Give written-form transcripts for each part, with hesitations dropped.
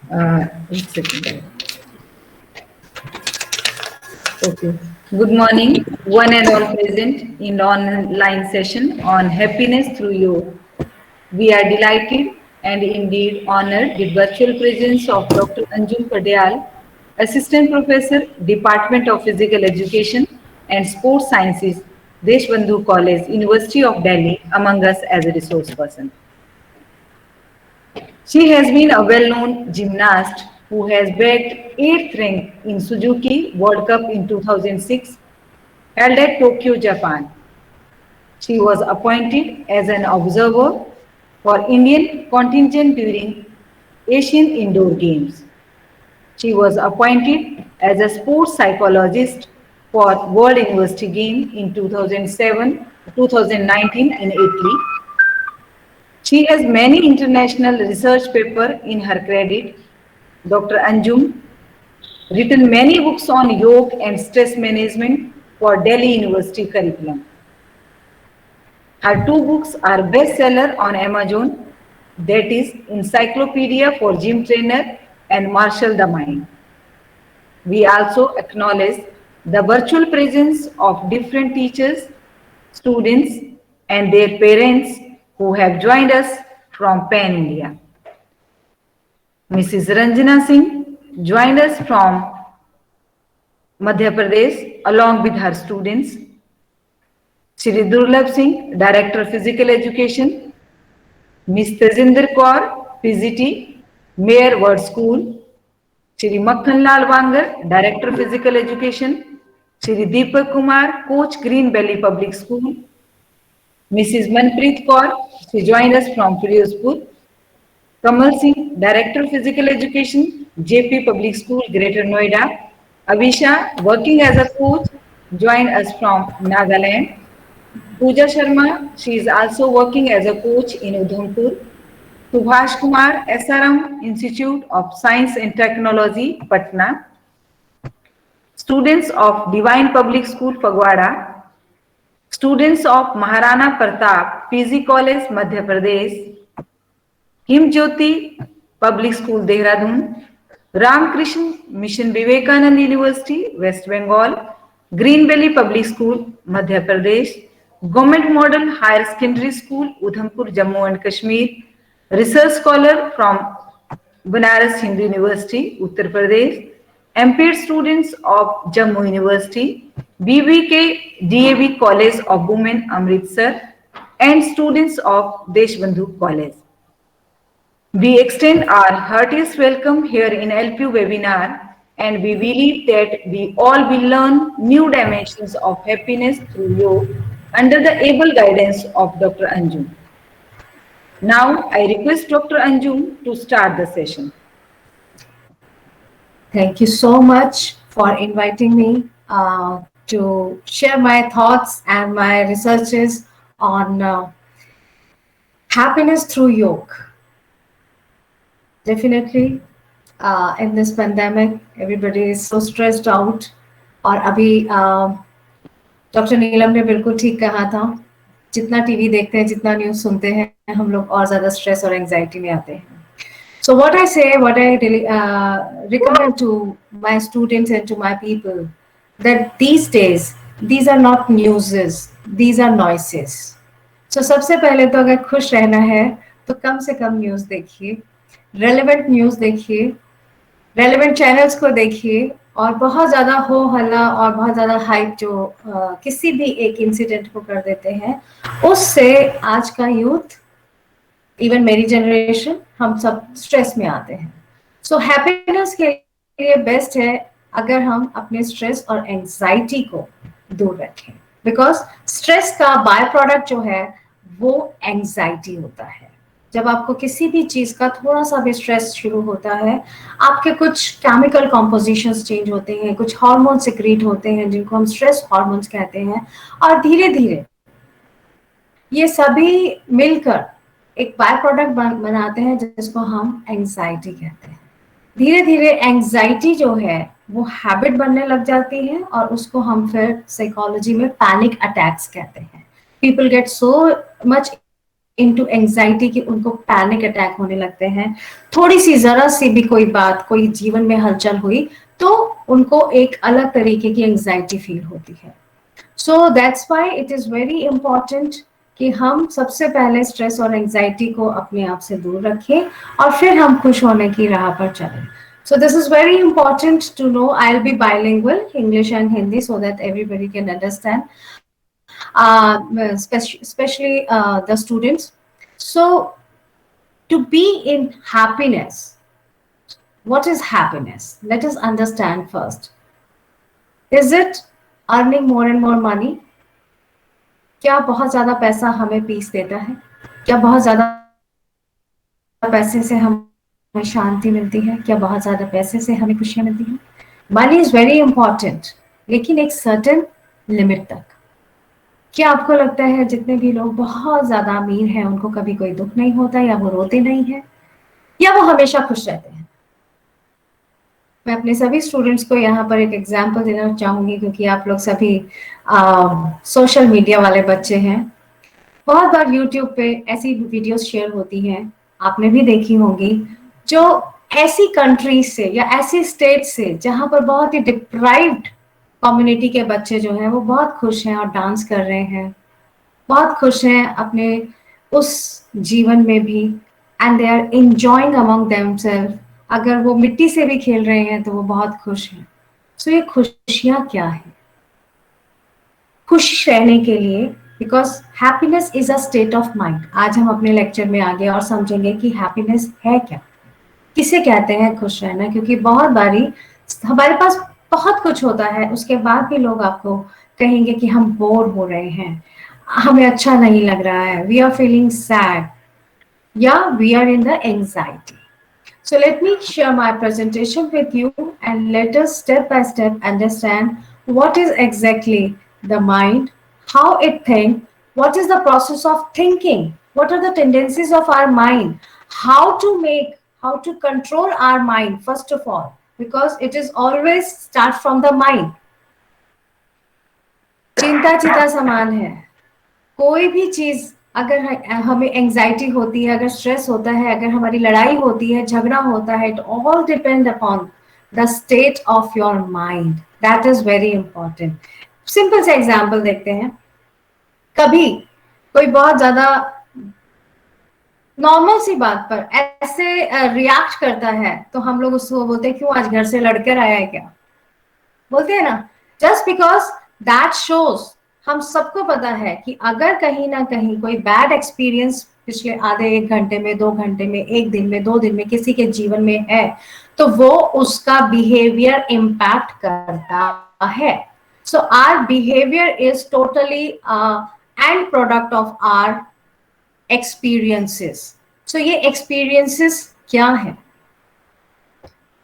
One second. Okay. Good morning, one and all present in online session on happiness through yoga. We are delighted and indeed honored the virtual presence of Dr. Anjum Padayal, Assistant Professor, Department of Physical Education and Sports Sciences, Deshbandhu College, University of Delhi, among us as a resource person. She has been a well-known gymnast who has bagged 8th rank in Suzuki World Cup in 2006, held at Tokyo, Japan. She was appointed as an observer for Indian contingent during Asian Indoor Games. She was appointed as a sports psychologist for World University Games in 2007, 2019 in Italy. She has many international research papers in her credit. Dr. Anjum written many books on yoga and stress management for Delhi University curriculum. Her two books are bestseller on Amazon, that is Encyclopedia for Gym Trainer and Marshall the Mind. We also acknowledge the virtual presence of different teachers, students, and their parents who have joined us from Pan India. Mrs. Ranjana Singh joined us from Madhya Pradesh along with her students. Shri Durlabh Singh, Director of Physical Education. Ms. Tejinder Kaur, PGT, Mayor Word School. Shri Makhan Lal Bangar, Director of Physical Education. Shri Deepak Kumar, Coach Green Valley Public School. Mrs. Manpreet Kaur, she joined us from Firozpur. Kamal Singh, Director of Physical Education, JP Public School, Greater Noida. Avisha, working as a coach, joined us from Nagaland. Pooja Sharma, she is also working as a coach in Udhampur. Subhash Kumar, SRM Institute of Science and Technology, Patna. Students of Divine Public School, Fagwada. Students of Maharana Pratap, PG College, Madhya Pradesh. Himjyoti Public School, Dehradun. Ramakrishna Mission Vivekanand University, West Bengal. Green Valley Public School, Madhya Pradesh. Government Model Higher Secondary School, Udhampur, Jammu and Kashmir. Research Scholar from Banaras Hindu University, Uttar Pradesh. MPed students of Jammu University. BBK DAV College of Women, Amritsar. And students of Deshbandhu College. We extend our heartiest welcome here in LPU webinar, and we believe that we all will learn new dimensions of happiness through yoga under the able guidance of Dr. Anjum. Now I request Dr. Anjum to start the session. Thank you so much for inviting me to share my thoughts and my researches on happiness through yoga. Definitely, in this pandemic, everybody is so stressed out. और अभी doctor नीलम ने बिल्कुल ठीक कहा था, जितना TV देखते हैं, जितना न्यूज़ सुनते हैं, हम लोग और ज़्यादा स्ट्रेस और एंजाइटी में आते हैं. So what I say, what I really recommend to my students and to my people, that these days, these are not newses, these are noises. So सबसे पहले तो अगर खुश रहना है, तो कम से कम न्यूज़ देखिए, रेलेवेंट न्यूज़ देखिए, रेलेवेंट चैनल्स को देखिए, और बहुत ज़्यादा हो हल्ला और बहुत ज़्यादा हाइप जो किसी भी एक इंसिडेंट को कर देते हैं, उससे आज का यूथ, इवन मेरी जनरेशन, हम सब स्ट्रेस में आते हैं. सो हैप्पीनेस के लिए बेस्ट है अगर हम अपने स्ट्रेस और एंजाइटी को दूर रखें, बिकॉज स्ट्रेस का बाय प्रोडक्ट जो है वो एंजाइटी होता है. जब आपको किसी भी चीज का थोड़ा सा भी स्ट्रेस शुरू होता है, आपके कुछ केमिकल कॉम्पोजिशंस चेंज होते हैं, कुछ हार्मोन सिक्रीट होते हैं जिनको हम स्ट्रेस हार्मोन्स कहते हैं, और धीरे धीरे ये सभी मिलकर एक बाय प्रोडक्ट बनाते हैं जिसको हम एंजाइटी कहते हैं. धीरे धीरे एंजाइटी जो है वो हैबिट बनने लग जाती है, और उसको हम फिर साइकोलॉजी में पैनिक अटैक्स कहते हैं. People get so much into anxiety कि उनको पैनिक अटैक होने लगते हैं। थोड़ी सी जरा सी भी कोई बात, कोई जीवन में हलचल हुई तो उनको एक अलग तरीके की एंजाइटी फील होती है। So that's why it is very important कि हम सबसे पहले स्ट्रेस और एंजाइटी को अपने आप से दूर रखें और फिर हम खुश होने की राह पर चलें। So this is very important to know. I'll be bilingual, English and Hindi, so that everybody can understand, especially the students. So to be in happiness, what is happiness? Let us understand first. Is it earning more and more money? क्या बहुत ज्यादा पैसा हमें piece देता है? क्या बहुत ज्यादा पैसे से हमें शांति मिलती है? क्या बहुत ज्यादा पैसे से हमें खुशियां मिलती हैं? मनी इज वेरी इंपॉर्टेंट, लेकिन एक सर्टेन लिमिट तक। क्या आपको लगता है जितने भी लोग बहुत ज्यादा अमीर हैं उनको कभी कोई दुख नहीं होता, या वो रोते नहीं है, या वो हमेशा खुश रहते हैं? मैं अपने सभी स्टूडेंट्स को यहाँ पर एक एग्जाम्पल देना चाहूंगी, क्योंकि आप लोग सभी सोशल मीडिया वाले बच्चे हैं। बहुत बार यूट्यूब पे ऐसी वीडियोस शेयर होती हैं, आपने भी देखी होंगी, जो ऐसी कंट्री से या ऐसी स्टेट से जहां पर बहुत ही डिप्राइव्ड कम्युनिटी के बच्चे जो हैं वो बहुत खुश हैं और डांस कर रहे हैं, बहुत खुश हैं अपने उस जीवन में भी, and they are enjoying among themselves. अगर वो मिट्टी से भी खेल रहे हैं तो वो बहुत खुश हैं। सो ये खुशियां क्या है? खुश रहने के लिए, because happiness is a state of mind. आज हम अपने लेक्चर में आगे और समझेंगे कि हैप्पीनेस है क्या, किसे कहते हैं खुश रहना। क्योंकि बहुत बारी हमारे पास बहुत कुछ होता है, उसके बाद भी लोग आपको कहेंगे कि हम बोर हो रहे हैं, हमें अच्छा नहीं लग रहा है, वी आर फीलिंग सैड, या we are in the anxiety. So let me share my presentation with you, and let us step by step understand what is exactly the mind, how it thinks, what is the process of thinking, what are the tendencies of our mind, how to control our mind first of all, because it is always start from the mind. चिंता चिता समान है। कोई भी चीज अगर हमें anxiety होती है, अगर स्ट्रेस होता है, अगर हमारी लड़ाई होती है, झगड़ा होता है, it all depend upon the state of your mind. That is very important. Simple से एग्जांपल देखते हैं। कभी कोई बहुत ज्यादा नॉर्मल सी बात पर ऐसे रिएक्ट करता है तो हम लोग उसको बोलते हैं क्यों आज घर से लड़कर आया है क्या, बोलते हैं ना। जस्ट बिकॉज दैट शोज, हम सबको पता है कि अगर कहीं ना कहीं कोई बैड एक्सपीरियंस पिछले आधे 1 घंटे में, 2 घंटे में, 1 दिन में, 2 दिन में किसी के जीवन में है, तो वो उसका बिहेवियर इम्पैक्ट करता है। So our behaviour is totally end product of our experiences. सो ये एक्सपीरियंसेस क्या है?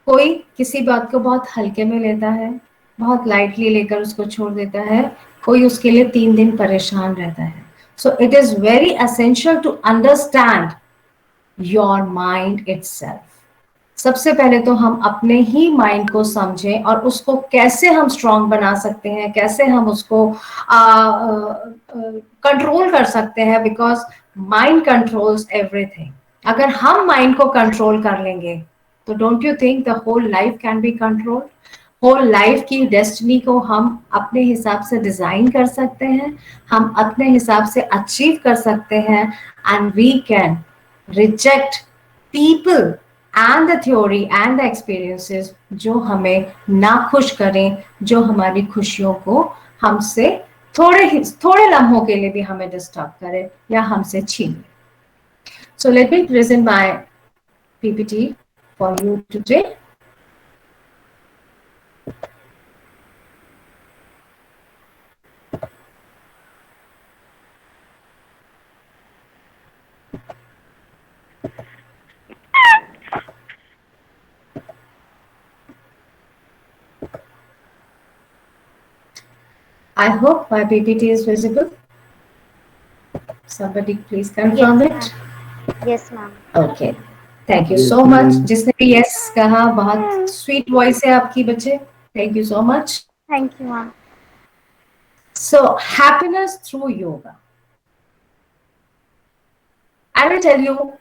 कोई किसी बात को बहुत हल्के में लेता है, बहुत लाइटली लेकर उसको छोड़ देता है, कोई उसके लिए 3 दिन परेशान रहता है। So it is very essential to understand your mind itself. सबसे पहले तो हम अपने ही माइंड को समझें और उसको कैसे हम स्ट्रांग बना सकते हैं, कैसे हम उसको कंट्रोल कर सकते हैं, बिकॉज माइंड कंट्रोल्स एवरीथिंग। अगर हम माइंड को कंट्रोल कर लेंगे तो don't you think the whole life can be controlled? Whole life की डेस्टिनी को हम अपने हिसाब से डिजाइन कर सकते हैं, हम अपने हिसाब से अचीव कर सकते हैं, and we can reject people and the theory and the experiences जो हमें ना खुश करें, जो हमारी खुशियों को हमसे थोड़े लम्हों के लिए भी हमें डिस्टर्ब करे या हमसे छीने। So let me present my PPT for you today. I hope my PPT is visible. Somebody please confirm it. Yes, ma'am. Okay. Thank you so much. जिसने भी yes कहा, बहुत sweet voice है आपकी बच्चे. Thank you so much. Thank you, ma'am. So happiness through yoga. I will tell you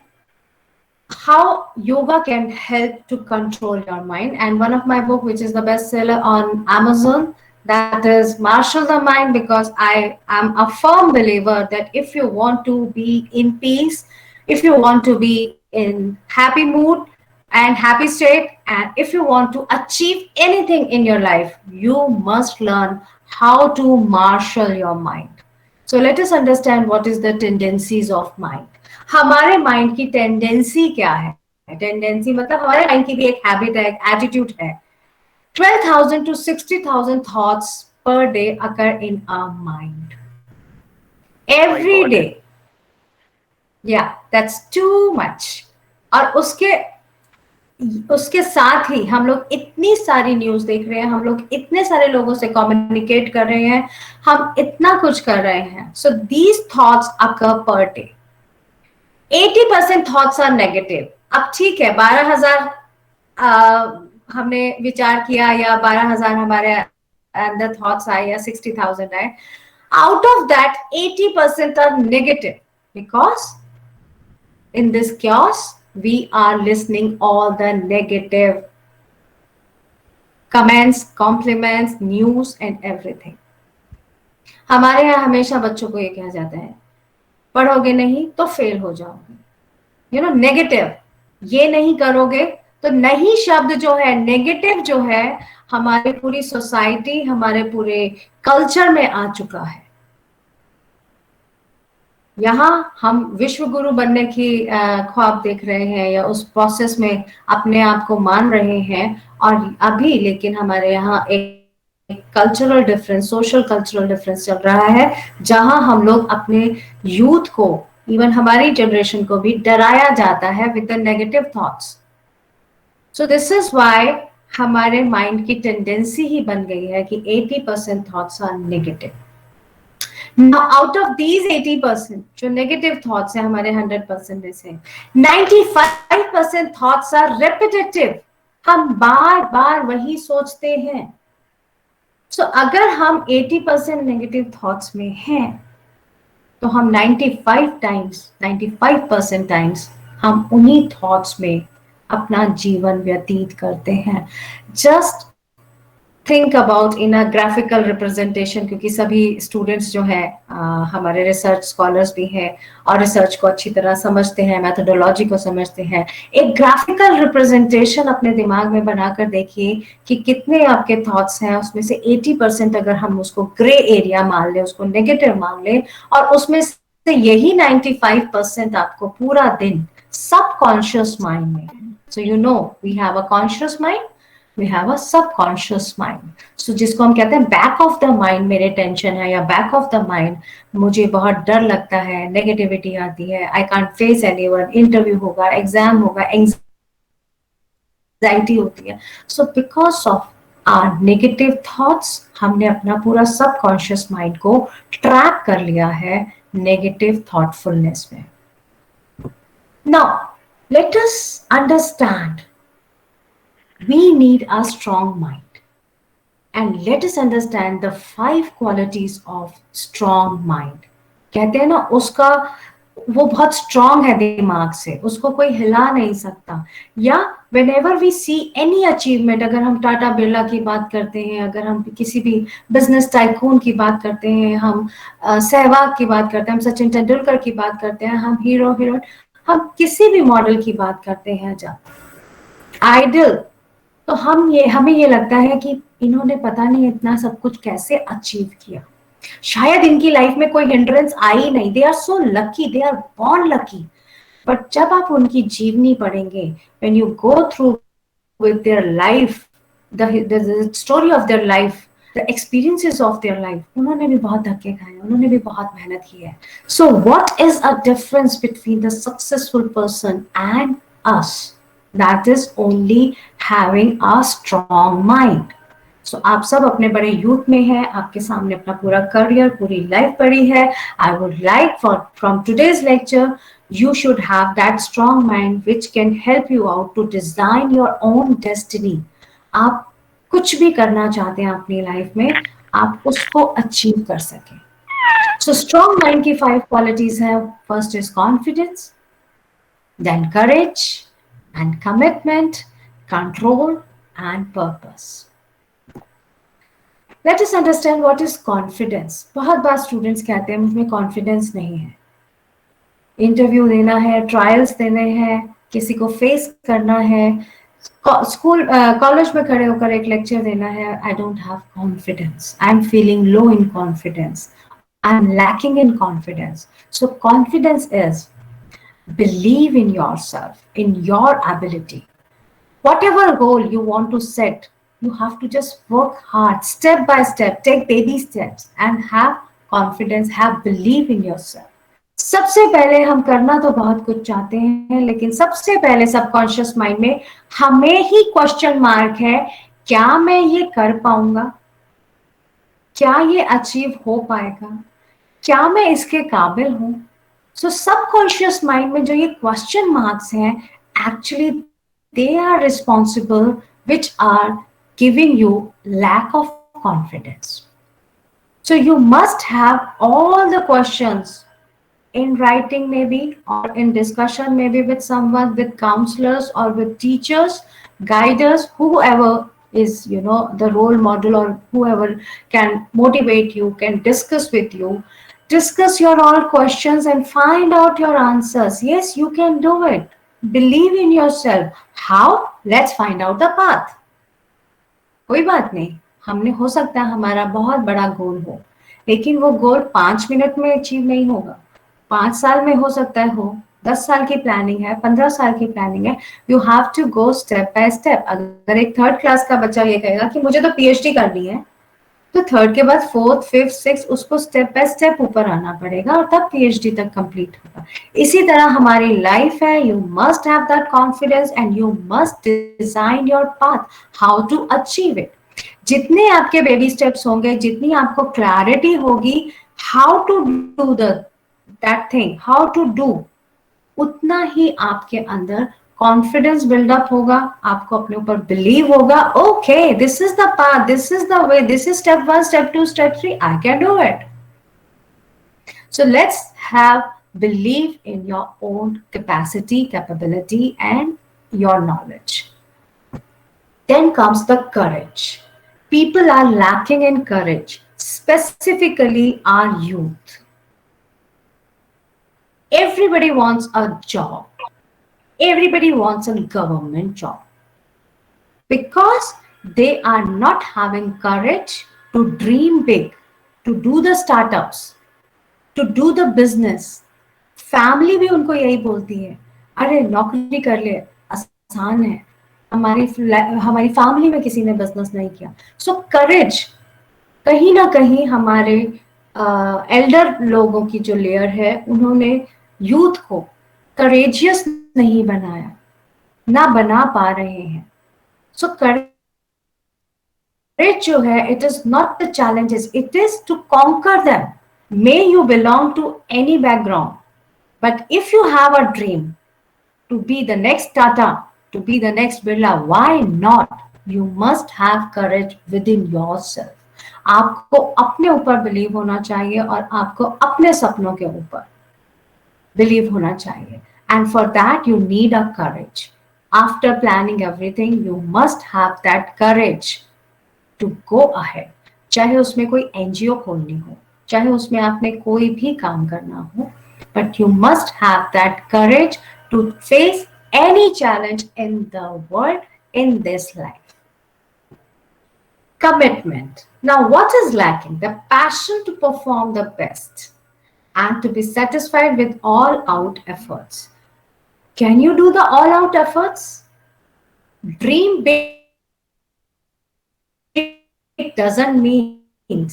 how yoga can help to control your mind. And one of my book, which is the bestseller on Amazon, that is Marshal the Mind, because I am a firm believer that if you want to be in peace, if you want to be in happy mood and happy state, and if you want to achieve anything in your life, you must learn how to marshal your mind. So let us understand what is the tendencies of mind. हमारे mind की tendency क्या है? Tendency मतलब हमारे mind की भी एक habit है, एक एटीट्यूड है. 12,000 to 60,000 thoughts per day occur in our mind. Every day. Yeah, that's too much. और उसके साथ ही हम लोग इतनी सारी न्यूज देख रहे हैं, हम लोग इतने सारे लोगों से कम्युनिकेट कर रहे हैं, हम इतना कुछ कर रहे हैं. So these thoughts occur per day. 80% thoughts are negative. अब ठीक है, 12,000 हमने विचार किया या 12,000 हमारे अंदर थॉट्स आए या 60,000 आए. Out of that 80% are negative because in this chaos we are listening all the negative comments, compliments, news and everything. हमारे यहाँ हमेशा बच्चों को ये कहा जाता है, पढ़ोगे नहीं तो फेल हो जाओगे. यू नो, नेगेटिव, ये नहीं करोगे तो. नहीं शब्द जो है, नेगेटिव जो है, हमारी पूरी सोसाइटी, हमारे पूरे कल्चर में आ चुका है. यहाँ हम विश्व गुरु बनने की ख्वाब देख रहे हैं या उस प्रोसेस में अपने आप को मान रहे हैं. और अभी लेकिन हमारे यहाँ एक cultural difference, social cultural difference चल रहा है, जहां हम लोग अपने यूथ को, इवन हमारी जनरेशन को भी डराया जाता है with the negative thoughts. So this is why हमारे माइंड की टेंडेंसी ही बन गई है कि 80% thoughts are negative. Now, out of these 80% जो नेगेटिव थॉट्स हैं हमारे 100% में से, 95% थॉट्स आर रेपिटेटिव. हम बार बार वही सोचते हैं. सो अगर हम 80% नेगेटिव थॉट्स में हैं तो हम 95% टाइम्स हम उन्हीं थॉट्स में अपना जीवन व्यतीत करते हैं. Just think about in a graphical representation, क्योंकि सभी स्टूडेंट्स जो हैं हमारे रिसर्च स्कॉलर्स भी हैं और रिसर्च को अच्छी तरह समझते हैं, मेथोडोलॉजी को समझते हैं. एक ग्राफिकल रिप्रेजेंटेशन अपने दिमाग में बनाकर देखिए कि कितने आपके थॉट्स हैं. उसमें से 80% अगर हम उसको ग्रे एरिया मान लें, उसको नेगेटिव मान लें, और उसमें से यही 95% आपको पूरा दिन सबकॉन्शियस माइंड में. So you know, we have a conscious mind, we have a subconscious mind. So जिसको हम कहते हैं बैक ऑफ द माइंड मेरे टेंशन है, या बैक ऑफ द माइंड मुझे बहुत डर लगता है, नेगेटिविटी आती है, I can't face anyone, interview होगा, एग्जाम होगा, एंजाइटी होती है. So because of our negative thoughts हमने अपना पूरा सबकॉन्शियस माइंड को ट्रैप कर लिया है नेगेटिव थॉटफुलनेस में. Now let us understand we need a strong mind, and let us understand the 5 qualities of strong mind. कहते हैं ना, उसका वो बहुत स्ट्रांग है दिमाग से, उसको कोई हिला नहीं सकता. या whenever we see any achievement, अगर हम टाटा बिरला की बात करते हैं, अगर हम किसी भी बिजनेस टाइकून की बात करते हैं, हम सहवाग की बात करते हैं, हम सचिन तेंदुलकर की बात करते हैं, हम हीरो हीरोइन, हम किसी भी मॉडल की बात करते हैं, आइडल, तो हमें ये लगता है कि इन्होंने पता नहीं इतना सब कुछ कैसे अचीव किया. शायद इनकी लाइफ में कोई हिंड्रेंस आई नहीं. They are so lucky, they are born lucky. But जब आप उनकी जीवनी पढ़ेंगे, when you go through with their life, the story of their life, the experiences of their life, उन्होंने भी बहुत धक्के खाए, उन्होंने भी बहुत मेहनत की है. So what is a difference between the successful person and us? That is only having a strong mind. So आप सब अपने बड़े यूथ में हैं, आपके सामने अपना पूरा करियर, पूरी लाइफ पड़ी है. I would like from today's lecture, you should have that strong mind which can help you out to design your own destiny. आप कुछ भी करना चाहते हैं अपनी लाइफ में, आप उसको अचीव कर सकें. So strong mind की 5 qualities हैं. First is confidence. then courage and commitment, control and purpose. Let us understand what is confidence. बहुत बार स्टूडेंट्स कहते हैं मुझमें कॉन्फिडेंस नहीं है, इंटरव्यू देना है, ट्रायल्स देने हैं, किसी को फेस करना है, स्कूल कॉलेज में खड़े होकर एक लेक्चर देना है, I don't have confidence, I am feeling low in confidence, I am lacking in confidence. So confidence is believe in yourself, in your ability. Whatever goal you want to set, you have to just work hard, step by step, take baby steps and have confidence, have belief in yourself. सबसे पहले हम करना तो बहुत कुछ चाहते हैं, लेकिन सबसे पहले सबकॉन्शियस माइंड में हमें ही क्वेश्चन मार्क है, क्या मैं ये कर पाऊंगा, क्या ये अचीव हो पाएगा, क्या मैं इसके काबिल हूं. सो सबकॉन्शियस माइंड में जो ये क्वेश्चन मार्क्स हैं, actually they are responsible which are giving you lack of confidence. So you must have all the questions in writing maybe, or in discussion maybe with someone, with counselors or with teachers, guiders, whoever is, you know, the role model or whoever can motivate you, can discuss with you. Discuss your all questions and find out your answers. Yes, you can do it. Believe in yourself. How? Let's find out the path. कोई बात नहीं, हमने हो सकता है हमारा बहुत बड़ा गोल हो, लेकिन वो गोल 5 मिनट में अचीव नहीं होगा, 5 साल में हो सकता है हो, 10 साल की प्लानिंग है, 15 साल की प्लानिंग है. You have to go step by step. अगर एक 3rd क्लास का बच्चा ये कहेगा कि मुझे तो पीएचडी करनी है, तो 3rd के बाद 4th, 5th, 6th उसको स्टेप बाय स्टेप ऊपर आना पड़ेगा और तब पीएचडी तक कंप्लीट होगा. इसी तरह हमारी लाइफ है. You must have that confidence and you must design your path, how to achieve it. जितने आपके बेबी स्टेप्स होंगे, जितनी आपको क्लैरिटी होगी how to do that thing, how to do, उतना ही आपके अंदर कॉन्फिडेंस बिल्डअप होगा, आपको अपने ऊपर बिलीव होगा. Okay, this is the path, this is the way, this is step 1, step 2, step 3, I can do it. So let's have believe in your own capacity, capability and your knowledge. Then comes the courage. People are lacking in courage, specifically our youth. Everybody wants a job. Everybody wants a government job. Because they are not having courage to dream big, to do the startups, to do the business. Family भी उनको यही बोलती है, अरे नौकरी कर ले, आसान है, हमारी फैमिली में किसी ने बिजनेस नहीं किया. सो करेज, कहीं ना कहीं हमारे एल्डर लोगों की जो लेयर है, उन्होंने यूथ को करेजियस नहीं बनाया, ना बना पा रहे हैं. सो करेज जो है, it is not the challenges, it is to conquer them. May you belong to any background, but if you have a dream to be the next Tata, to be the next Birla, why not? You must have courage within yourself. आपको अपने ऊपर believe होना चाहिए और आपको अपने सपनों के ऊपर बिलीव होना चाहिए. And for that you need a courage. After planning everything, you must have that courage to go ahead. चाहे उसमें कोई एनजीओ खोलनी हो, चाहे उसमें आपने कोई भी काम करना हो, but you must have that courage to face any challenge in the world, in this life. Commitment. Now, what is lacking? The passion to perform the best and to be satisfied with all-out efforts. Can you do the all-out efforts? Dream big. It doesn't mean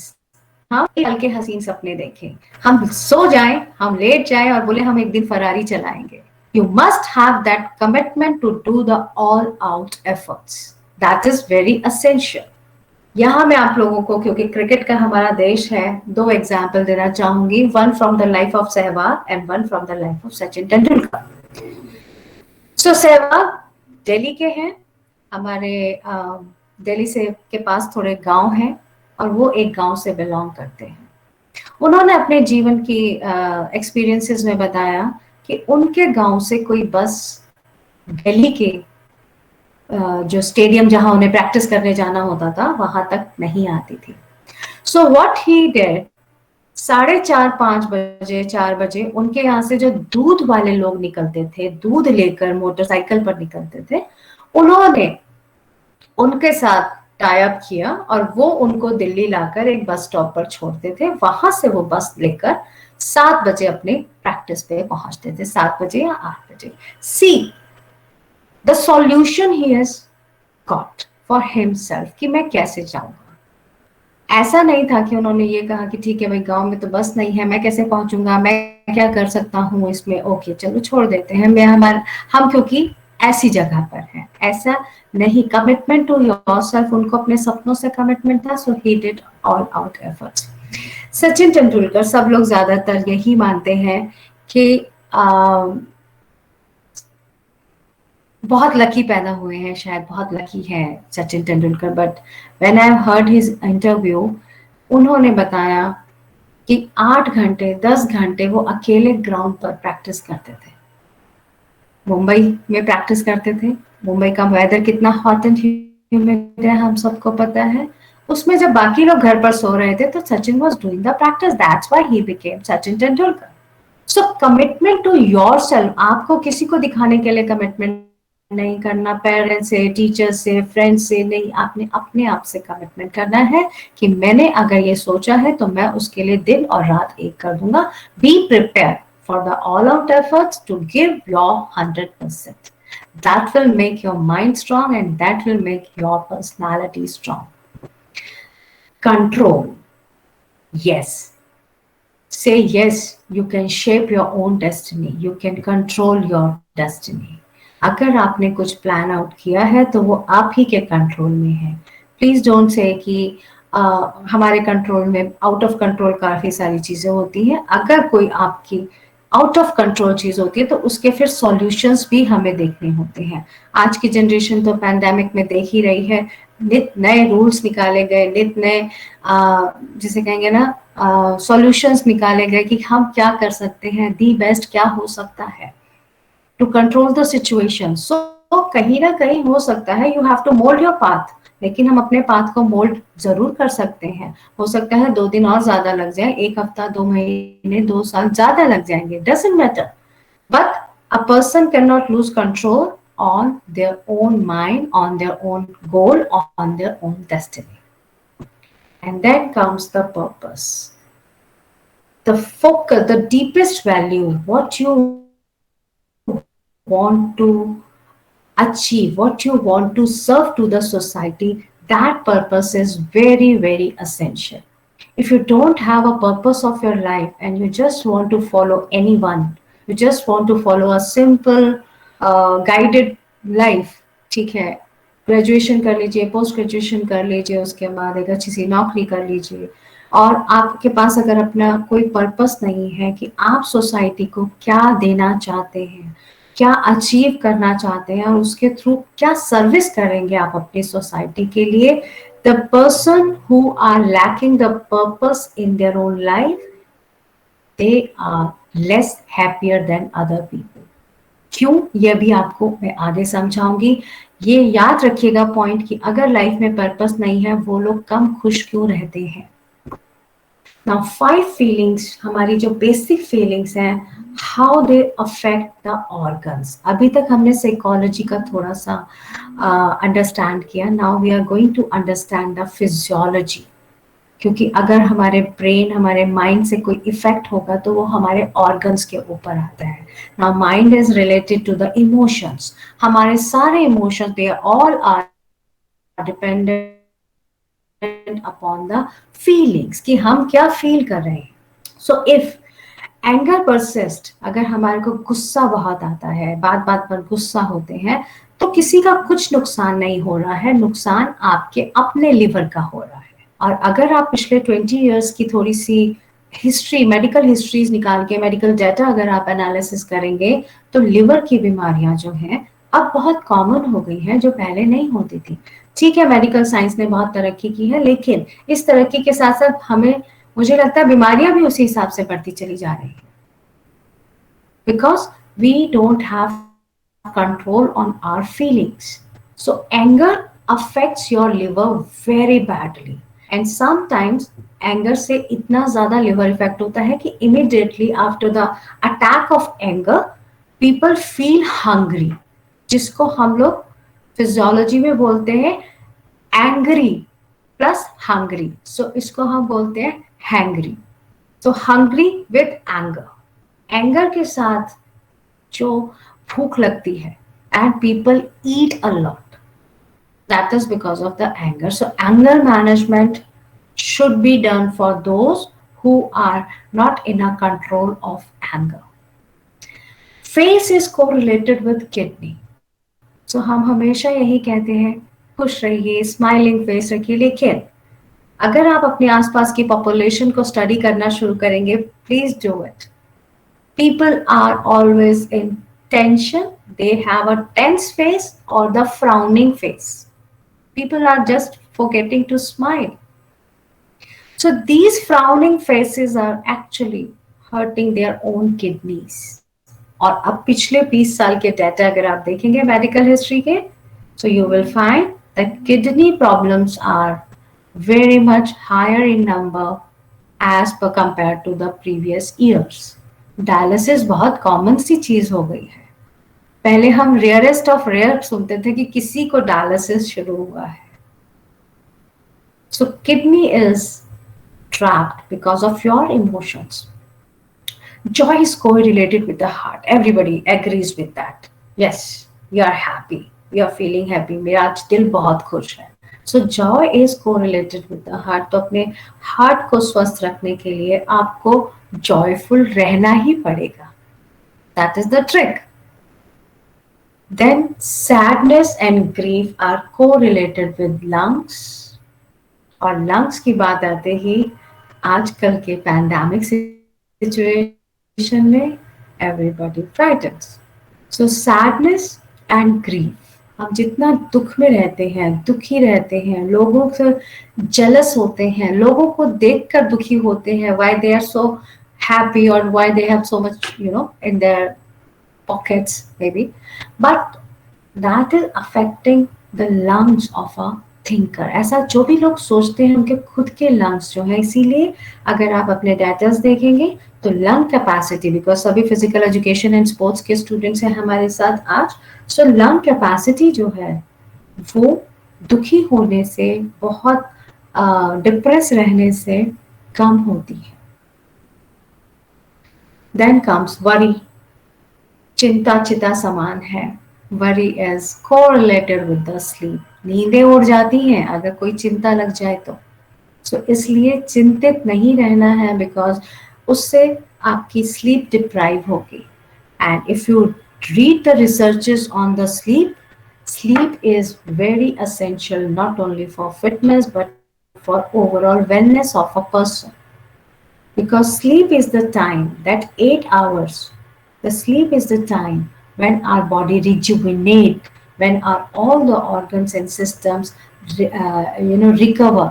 हम हल्के हसीन सपने देखें, हम सो जाएं, हम late जाएं और बोले हम एक दिन फरारी चलाएंगे. You must have that commitment to do the all-out efforts. That is very essential. यहाँ मैं आप लोगों को, क्योंकि क्रिकेट का हमारा देश है, 2 एग्जाम्पल देना चाहूंगी. One from the life of Sehwag and one from the life of Sachin Tendulkar. So Sehwag Delhi के हैं, हमारे दिल्ली से के पास थोड़े गांव हैं और वो एक गांव से बिलोंग करते हैं. उन्होंने अपने जीवन की एक्सपीरियंसेस में बताया कि उनके गांव से कोई बस दिल्ली के जो स्टेडियम जहां उन्हें प्रैक्टिस करने जाना होता था वहां तक नहीं आती थी। सो व्हाट ही डिड, 4:30-5 बजे 4 बजे उनके यहाँ से जो दूध वाले लोग निकलते थे, दूध लेकर मोटरसाइकिल पर निकलते थे, उन्होंने उनके साथ टाई अप किया और वो उनको दिल्ली लाकर एक बस स्टॉप पर छोड़ते थे। वहां से वो बस लेकर 7 बजे अपने प्रैक्टिस पे पहुंचते थे, 7 बजे या 8 बजे। See the solution he has got for himself कि मैं कैसे जाऊंगा। ऐसा नहीं था कि उन्होंने ये कहा कि ठीक है भाई, गांव में तो बस नहीं है, मैं कैसे पहुंचूंगा, मैं क्या कर सकता हूँ इसमें, ओके चलो छोड़ देते हैं, हम क्योंकि ऐसी जगह पर हैं। ऐसा नहीं, कमिटमेंट टू योरसेल्फ, उनको अपने सपनों से कमिटमेंट था। So he did all out efforts. Sachin Tendulkar, सब लोग ज्यादातर यही मानते हैं कि बहुत लकी पैदा हुए हैं, शायद बहुत लकी है Sachin Tendulkar. But when I heard his interview, उन्होंने बताया कि 8 घंटे 10 घंटे वो अकेले ग्राउंड पर प्रैक्टिस करते थे। मुंबई में प्रैक्टिस करते थे। मुंबई का वेदर कितना हॉट एंड ह्यूमिड है हम सबको पता है। उसमें जब बाकी लोग घर पर सो रहे थे तो Sachin was doing the practice. That's why he became Sachin Tendulkar. So commitment to yourself, आपको किसी को दिखाने के लिए कमिटमेंट नहीं करना, पेरेंट्स से, टीचर से, फ्रेंड्स से नहीं, आपने अपने आप से कमिटमेंट करना है कि मैंने अगर ये सोचा है तो मैं उसके लिए दिन और रात एक कर दूंगा। Be prepare for the all out efforts to give your 100%. That will make your mind strong and that will make your personality strong. Control. Yes. Say yes, you can shape your own destiny. You can control your destiny. अगर आपने कुछ plan out किया है तो वो आप ही के control में है। प्लीज डोंट से कि हमारे कंट्रोल में, आउट ऑफ कंट्रोल काफी सारी चीजें होती हैं। अगर कोई आपकी आउट ऑफ कंट्रोल चीज होती है तो उसके फिर सॉल्यूशंस भी हमें देखने होते हैं। आज की जनरेशन तो पैंडेमिक में देख ही रही है, नित नए रूल्स निकाले गए, नित नए जिसे कहेंगे ना सॉल्यूशंस निकाले गए कि हम क्या कर सकते हैं, दी बेस्ट क्या हो सकता है टू कंट्रोल द सिचुएशन। सो कहीं ना कहीं हो सकता है you have to mould your path, लेकिन हम अपने पाथ को मोल्ड जरूर कर सकते हैं। हो सकता है 2 दिन और ज्यादा लग जाए, 1 हफ्ता, 2 महीने, 2 साल ज्यादा लग जाएंगे, doesn't matter. But a person can not lose control on their own mind, on their own goal, on their own destiny. And then comes the purpose. The focus, the deepest value, what you want to achieve, what you want to serve to the society, that purpose is very, very essential. If you don't have a purpose of your life and you just want to follow anyone, you just want to follow a simple guided life, ठीक है, graduation कर लीजिए, post graduation कर लीजिए, उसके बाद एक अच्छी सी नौकरी कर लीजिए, और आपके पास अगर अपना कोई पर्पस नहीं है कि आप सोसाइटी को क्या देना चाहते हैं, क्या अचीव करना चाहते हैं और उसके थ्रू क्या सर्विस करेंगे आप अपनी सोसाइटी के लिए, the person who are lacking the purpose in their own life, they are less happier than other people. क्यों, ये भी आपको मैं आगे समझाऊंगी। ये याद रखिएगा पॉइंट कि अगर लाइफ में पर्पस नहीं है वो लोग कम खुश क्यों रहते हैं। नाउ 5 फीलिंग्स, हमारी जो बेसिक फीलिंग्स हैं, how they affect the organs. अभी तक हमने साइकोलॉजी का थोड़ा सा अंडरस्टैंड किया, now we are going to understand the physiology. क्योंकि अगर हमारे ब्रेन, हमारे माइंड से कोई इफेक्ट होगा तो वो हमारे ऑर्गन्स के ऊपर आता है। Now mind is related to the emotions. हमारे सारे emotions, they all are dependent upon the feelings, कि हम क्या फील कर रहे हैं। सो इफ एंगर परसिस्ट, अगर हमारे को गुस्सा बहुत आता है, बात बात पर गुस्सा होते हैं, तो किसी का कुछ नुकसान नहीं हो रहा है, नुकसान आपके अपने लिवर का हो रहा है। और अगर आप पिछले 20 इयर्स की थोड़ी सी हिस्ट्री, मेडिकल हिस्ट्रीज निकाल के, मेडिकल डाटा अगर आप एनालिसिस करेंगे तो लिवर की बीमारियां जो हैं अब बहुत कॉमन हो गई हैं, जो पहले नहीं होती थी। ठीक है, मेडिकल साइंस ने बहुत तरक्की की है, लेकिन इस तरक्की के साथ साथ हमें, मुझे लगता है बीमारियां भी उसी हिसाब से बढ़ती चली जा रही हैं। because we don't have control on our feelings. So anger affects your liver very badly, and sometimes anger से इतना ज़्यादा liver effect होता है कि immediately after the attack of anger people feel hungry, जिसको हम लोग फिजियोलॉजी में बोलते हैं angry plus hungry. So इसको हम बोलते हैं hangry. So hungry with anger. Anger के साथ जो भूख लगती है and people eat a lot. That is because of the anger. So anger management should be done for those who are not in a control of anger. Face is correlated with kidney. So हम हमेशा यही कहते हैं खुश रहिए, smiling face रखिए, लेकिन अगर आप अपने आसपास की पॉपुलेशन को स्टडी करना शुरू करेंगे, please do it. People are always in tension. They have a tense face or the frowning face. People are just forgetting to smile. So these frowning faces are actually hurting their own kidneys. और अब पिछले 20 साल के data अगर आप देखेंगे medical history के, so you will find that kidney problems are very much higher in number as per compared to the previous years. Dialysis बहुत कॉमन सी चीज हो गई है. पहले हम रेयरेस्ट ऑफ रेयर सुनते थे कि किसी को डायलिसिस शुरू हुआ है. सो kidney is trapped because of your emotions. Joy is correlated with the heart. Everybody agrees with that. Yes, you are happy. You are feeling happy. मेरा आज दिल बहुत खुश है. So joy is correlated with the heart. तो अपने heart को स्वस्थ रखने के लिए आपको joyful रहना ही पड़ेगा. That is the trick. Then sadness and grief are correlated with lungs. और lungs की बात आते ही आजकल के पैंडेमिक सिचुएशन में everybody frightens. So sadness and grief. हम जितना दुख में रहते हैं, दुखी रहते हैं, लोगों से jealous होते हैं, लोगों को देखकर दुखी होते हैं, why they are so happy or why they have so much, in their pockets maybe, but that is affecting the lungs of a thinker. ऐसा जो भी लोग सोचते हैं उनके खुद के lungs जो है, इसीलिए अगर आप अपने डेटास देखेंगे तो लंग कैपेसिटी, बिकॉज सभी फिजिकल एजुकेशन एंड स्पोर्ट्स के स्टूडेंट्स हैं हमारे साथ आज, सो लंग कैपेसिटी जो है वो दुखी होने से, बहुत डिप्रेस रहने से कम होती है. Then comes worry. चिंता चिता समान है. Worry is correlated with the sleep. नींदें उड़ जाती हैं अगर कोई चिंता लग जाए तो. सो इसलिए चिंतित नहीं रहना है, बिकॉज उससे आपकी स्लीप डिप्राइव होगी. And if you read the researches on the sleep is very essential not only for fitness but for overall wellness of a person, because sleep is the time, that 8 hours, the sleep is the time when our body rejuvenate, when all the organs and systems recover,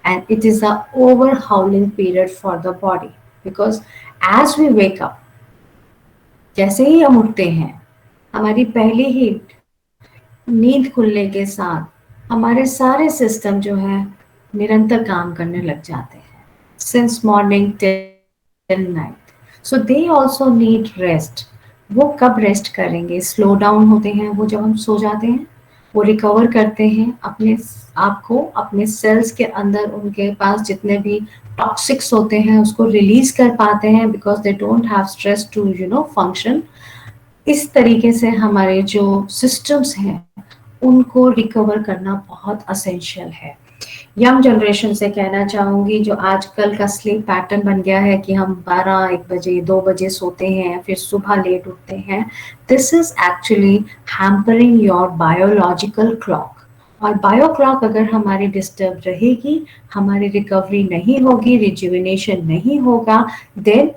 and it is the overhauling period for the body, because as we wake up, जैसे ही हम उठते हैं, हमारी पहली ही नींद खुलने के साथ हमारे सारे सिस्टम जो है निरंतर काम करने लग जाते हैं, since morning till night. So they also need rest. वो कब रेस्ट करेंगे? स्लो डाउन होते हैं वो जब हम सो जाते हैं. वो रिकवर करते हैं अपने आप को, अपने सेल्स के अंदर उनके पास जितने भी टॉक्सिक्स होते हैं उसको रिलीज कर पाते हैं, because they don't have stress to function. इस तरीके से हमारे जो सिस्टम्स हैं उनको रिकवर करना बहुत असेंशियल है. यंग जनरेशन से कहना चाहूँगी, जो आजकल का स्लीप पैटर्न बन गया है कि हम 12-1 बजे 2 बजे सोते हैं, फिर सुबह लेट उठते हैं, this is actually hampering your biological clock. और बायो क्लॉक अगर हमारी डिस्टर्ब रहेगी, हमारी रिकवरी नहीं होगी, रिजुविनेशन नहीं होगा, देन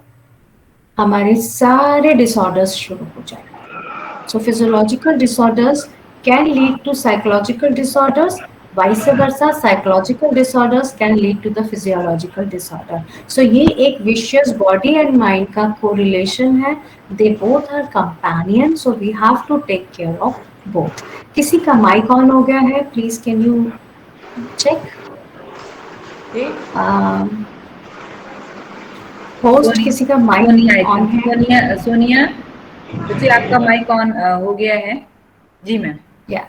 हमारे सारे डिसऑर्डर्स शुरू हो जाएंगे. So physiological disorders can lead to psychological disorders Vice versa, psychological disorders can lead to the physiological disorder. So ये एक vicious body and mind का correlation है. They both are companion, so we have to take care of both. किसी का mic on हो गया है, please can you check? Host किसी का mic on है? सोनिया जी, आपका माइक ऑन हो गया है जी ma'am. Yeah,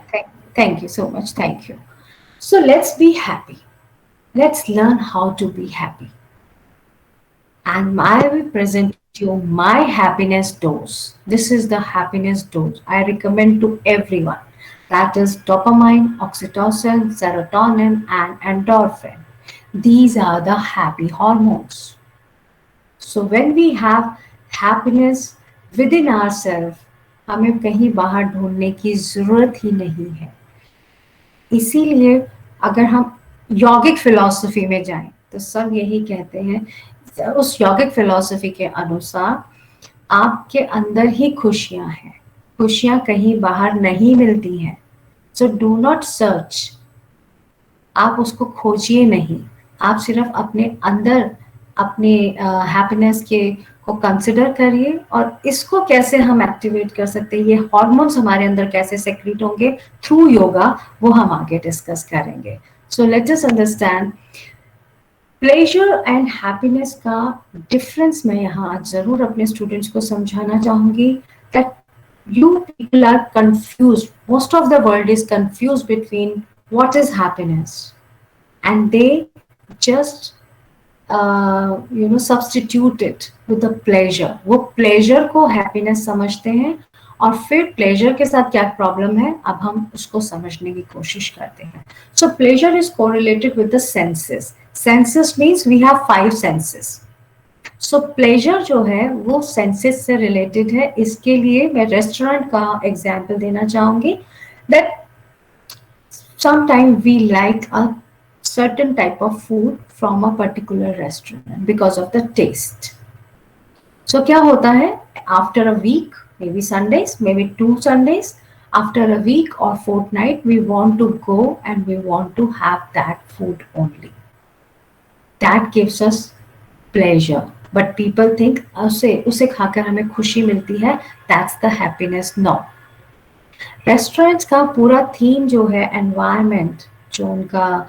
thank you so much. Thank you. So let's be happy. Let's learn how to be happy. And I will present you my happiness dose. This is the happiness dose I recommend to everyone. That is dopamine, oxytocin, serotonin, and endorphin. These are the happy hormones. So when we have happiness within ourselves, हमें कहीं बाहर ढूंढने की जरूरत ही नहीं है. इसीलिए अगर हम यौगिक फिलॉसफी में जाएं तो सब यही कहते हैं, उस यौगिक फिलॉसफी के अनुसार आपके अंदर ही खुशियां हैं, खुशियां कहीं बाहर नहीं मिलती हैं. सो डू नॉट सर्च, आप उसको खोजिए नहीं, आप सिर्फ अपने अंदर अपने हैप्पीनेस के को कंसिडर करिए और इसको कैसे हम एक्टिवेट कर सकते हैं, ये हार्मोन्स हमारे अंदर कैसे सेक्रेट होंगे थ्रू योगा, वो हम आगे डिस्कस करेंगे. So let us understand pleasure and happiness का डिफरेंस. मैं यहाँ आज जरूर अपने स्टूडेंट्स को समझाना चाहूंगी that you people are confused, most of the world is confused between what is happiness, and they just substitute it with the pleasure. वो pleasure को happiness समझते हैं और फिर pleasure के साथ क्या problem है अब हम उसको समझने की कोशिश करते हैं. So pleasure is correlated with the senses. Senses means we have 5 senses. So pleasure जो है वो senses से related है. इसके लिए मैं restaurant का example देना चाहूंगी that sometimes we like a certain type of food from a particular restaurant because of the taste. So क्या होता है, after a week, maybe Sundays, maybe 2 Sundays, after a week or fortnight, we want to go and we want to have that food only. That gives us pleasure. But people think उसे खाकर हमें खुशी मिलती है, that's the happiness. No. Restaurants का पूरा theme जो है एनवायरनमेंट, जो उनका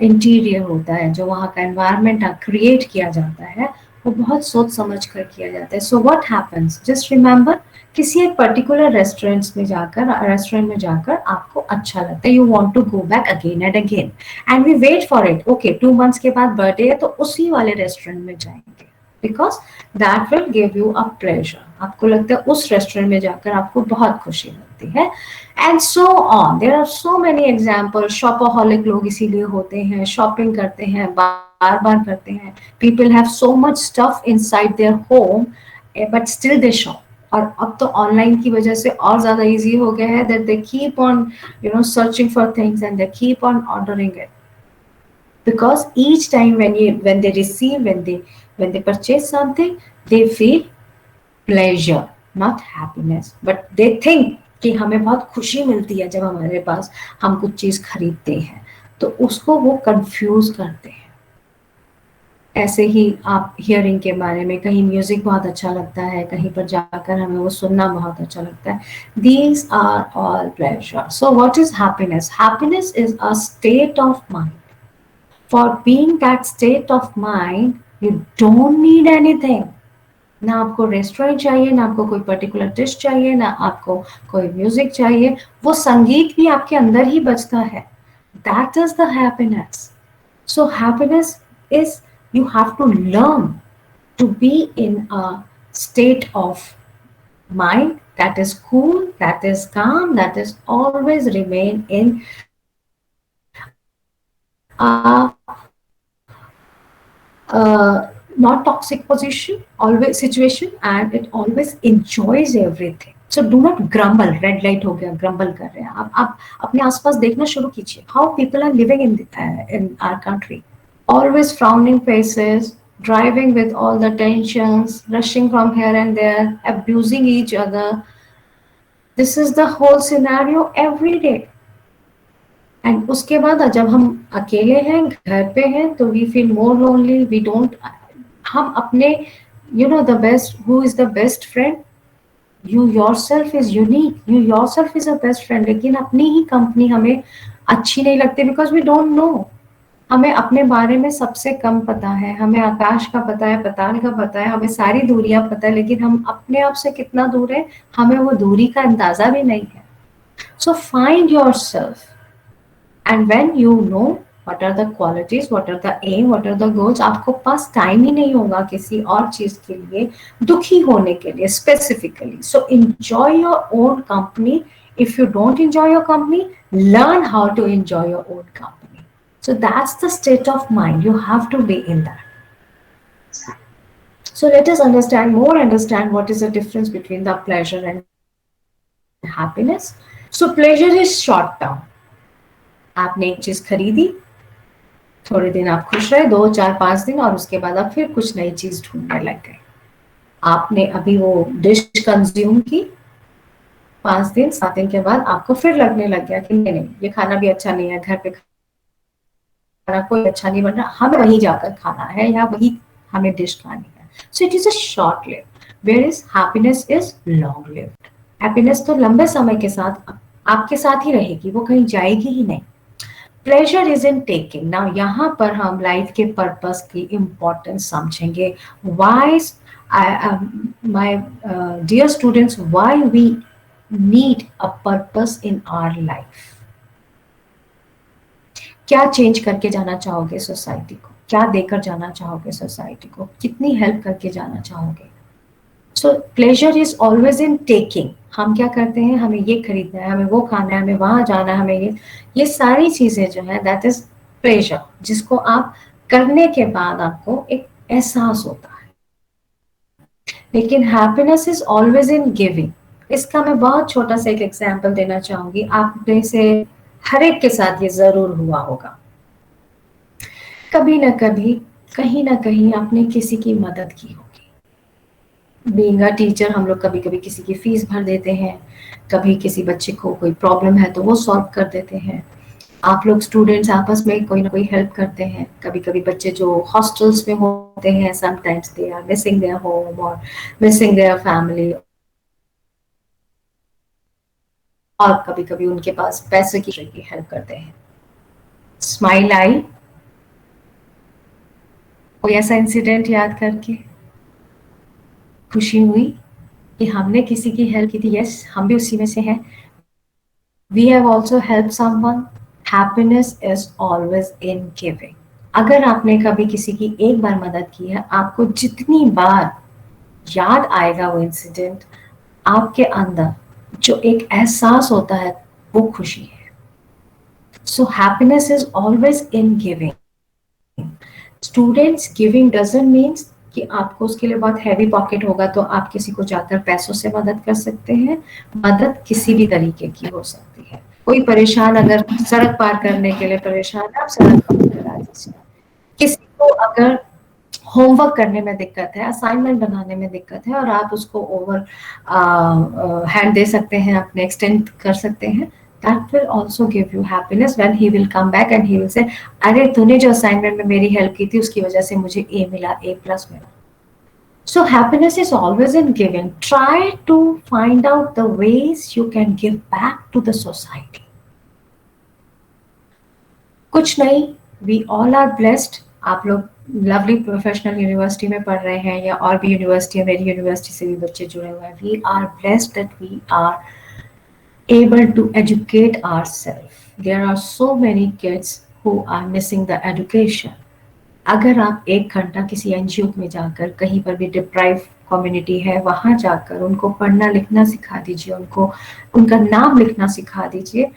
इंटीरियर होता है, जो वहाँ का एनवायरनमेंट क्रिएट किया जाता है, वो बहुत सोच समझ कर किया जाता है. So what happens, just remember, किसी एक पर्टिकुलर रेस्टोरेंट में जाकर आपको अच्छा लगता है, you want to go back again and again and we wait for it. Okay, 2 months के बाद बर्थडे है तो उसी वाले रेस्टोरेंट में जाएंगे because that will give you a pleasure. आपको लगता है उस रेस्टोरेंट में जाकर आपको बहुत खुशी मिलती है. And so on. There are so many examples. Shopaholic लोग इसीलिए होते हैं, शॉपिंग करते हैं, बार बार करते हैं. People have so much stuff inside their home, but still they shop. और अब तो ऑनलाइन की वजह से और ज्यादा इजी हो गया है that they keep on searching for things and they keep on ordering it. Because each time when they purchase something, they feel pleasure, not happiness, but they think कि हमें बहुत खुशी मिलती है जब हमारे पास हम कुछ चीज खरीदते हैं, तो उसको वो कंफ्यूज करते हैं. ऐसे ही आप हियरिंग के बारे में, कहीं म्यूजिक बहुत अच्छा लगता है, कहीं पर जाकर हमें वो सुनना बहुत अच्छा लगता है. These are all pleasure. So what is happiness? Happiness is a state of mind. For being that state of mind, you don't need anything. ना आपको रेस्टोरेंट चाहिए, ना आपको कोई पर्टिकुलर डिश चाहिए, ना आपको कोई म्यूजिक चाहिए, वो संगीत भी आपके अंदर ही बजता है. That is the happiness. So happiness is, you have to learn to be in a state of mind that is cool, that is calm, that is always remain in not toxic position, always situation, and it always enjoys everything. So do not grumble. Red light हो गया, grumble कर रहे हैं आप अपने आसपास देखना शुरू कीजिए. How people are living in our country, always frowning faces, driving with all the tensions, rushing from here and there, abusing each other. This is the whole scenario every day. And उसके बाद जब हम अकेले हैं, घर पे हैं, तो we feel more lonely, we don't, हम अपने, you know the best, who is the best friend, you yourself is unique, you yourself is a best friend, लेकिन अपनी ही कंपनी हमें अच्छी नहीं लगती बिकॉज वी डोंट नो, हमें अपने बारे में सबसे कम पता है, हमें आकाश का पता है, पताल का पता है, हमें सारी दूरियां पता है, लेकिन हम अपने आप से कितना दूर है हमें वो दूरी का अंदाजा भी नहीं है. So find yourself, and when you know what are the qualities, what are the aim, what are the goals, आपको पास टाइम ही नहीं होगा किसी और चीज के लिए, दुखी होने के लिए specifically. So enjoy your own company. If you don't enjoy your company, learn how to enjoy your own company. So that's the state of mind. You have to be in that. So let us understand what is the difference between the pleasure and happiness. So pleasure is short term. आपने एक चीज खरीदी, थोड़े दिन आप खुश रहे, 2 4 5 दिन, और उसके बाद आप फिर कुछ नई चीज ढूंढने लग गए. आपने अभी वो डिश कंज्यूम की, 5 दिन 7 दिन के बाद आपको फिर लगने लग गया कि नहीं, ये खाना भी अच्छा नहीं है, घर पे खाना कोई अच्छा नहीं बन रहा, हमें वहीं जाकर खाना है या वही हमें डिश खानी है. So it is a short lived, where is happiness is long lived. Happiness तो लंबे समय के साथ आपके साथ ही रहेगी, वो कहीं जाएगी ही नहीं. Pleasure is in taking. Now यहाँ पर हम लाइफ के पर्पस की इंपॉर्टेंस समझेंगे. Why my dear students, why we need a purpose in our life. क्या चेंज करके जाना चाहोगे सोसाइटी को, क्या देकर जाना चाहोगे सोसाइटी को, कितनी हेल्प करके जाना चाहोगे. सो pleasure is always in taking. हम क्या करते हैं, हमें ये खरीदना है, हमें वो खाना है, हमें वहां जाना है, हमें ये सारी चीजें जो है दैट इज प्लेजर, जिसको आप करने के बाद आपको एक एहसास होता है. लेकिन happiness is always in giving. इसका मैं बहुत छोटा सा एक एग्जाम्पल देना चाहूंगी. आप में से हर एक के साथ ये जरूर हुआ होगा, कभी ना कभी कहीं ना कहीं आपने किसी की मदद की होगी. बीइंग अ टीचर, हम लोग कभी कभी किसी की फीस भर देते हैं, कभी किसी बच्चे को कोई प्रॉब्लम है तो वो सॉल्व कर देते हैं. आप लोग स्टूडेंट्स आपस में कोई ना कोई हेल्प करते हैं. कभी कभी बच्चे जो हॉस्टल्स में होते हैं, sometimes they are missing their home और मिसिंग देयर फैमिली, और कभी कभी उनके पास पैसे की हेल्प करते हैं. स्माइल आई, कोई ऐसा इंसिडेंट याद करके खुशी हुई कि हमने किसी की हेल्प की थी. यस, हम भी उसी में से हैं. We have also help someone. Happiness is always in giving. अगर आपने कभी किसी की एक बार मदद की है, आपको जितनी बार याद आएगा वो इंसिडेंट, आपके अंदर जो एक एहसास होता है वो खुशी है. So happiness is always in giving. Students, giving doesn't means कि आपको उसके लिए बहुत हैवी पॉकेट होगा तो आप किसी को जाकर पैसों से मदद कर सकते हैं. मदद किसी भी तरीके की हो सकती है. कोई परेशान, अगर सड़क पार करने के लिए परेशान है, आप सड़क पार करा दीजिए. किसी को अगर होमवर्क करने में दिक्कत है, असाइनमेंट बनाने में दिक्कत है, और आप उसको ओवर हैंड दे सकते हैं, अपने एक्सटेंड कर सकते हैं, that will also give you happiness when he will come back and he will say, अरे तूने जो असाइनमेंट में मेरी हेल्प की थी उसकी वजह से मुझे A मिला, A+ मिला. So happiness is always in giving. Try to find out the ways you can give back to the society. कुछ नहीं, we all are blessed. आप लोग लवली प्रोफेशनल यूनिवर्सिटी में पढ़ रहे हैं या और भी यूनिवर्सिटी है, मेरी यूनिवर्सिटी से भी बच्चे जुड़े हुए हैं. We are blessed that we are able to educate ourselves. There are so many kids who are missing the education. अगर आप 1 घंटा किसी एनजीओ में जाकर, कहीं पर भी डिप्राइव कम्युनिटी है वहां जाकर उनको पढ़ना लिखना सिखा दीजिए, उनको उनका नाम लिखना सिखा दीजिए.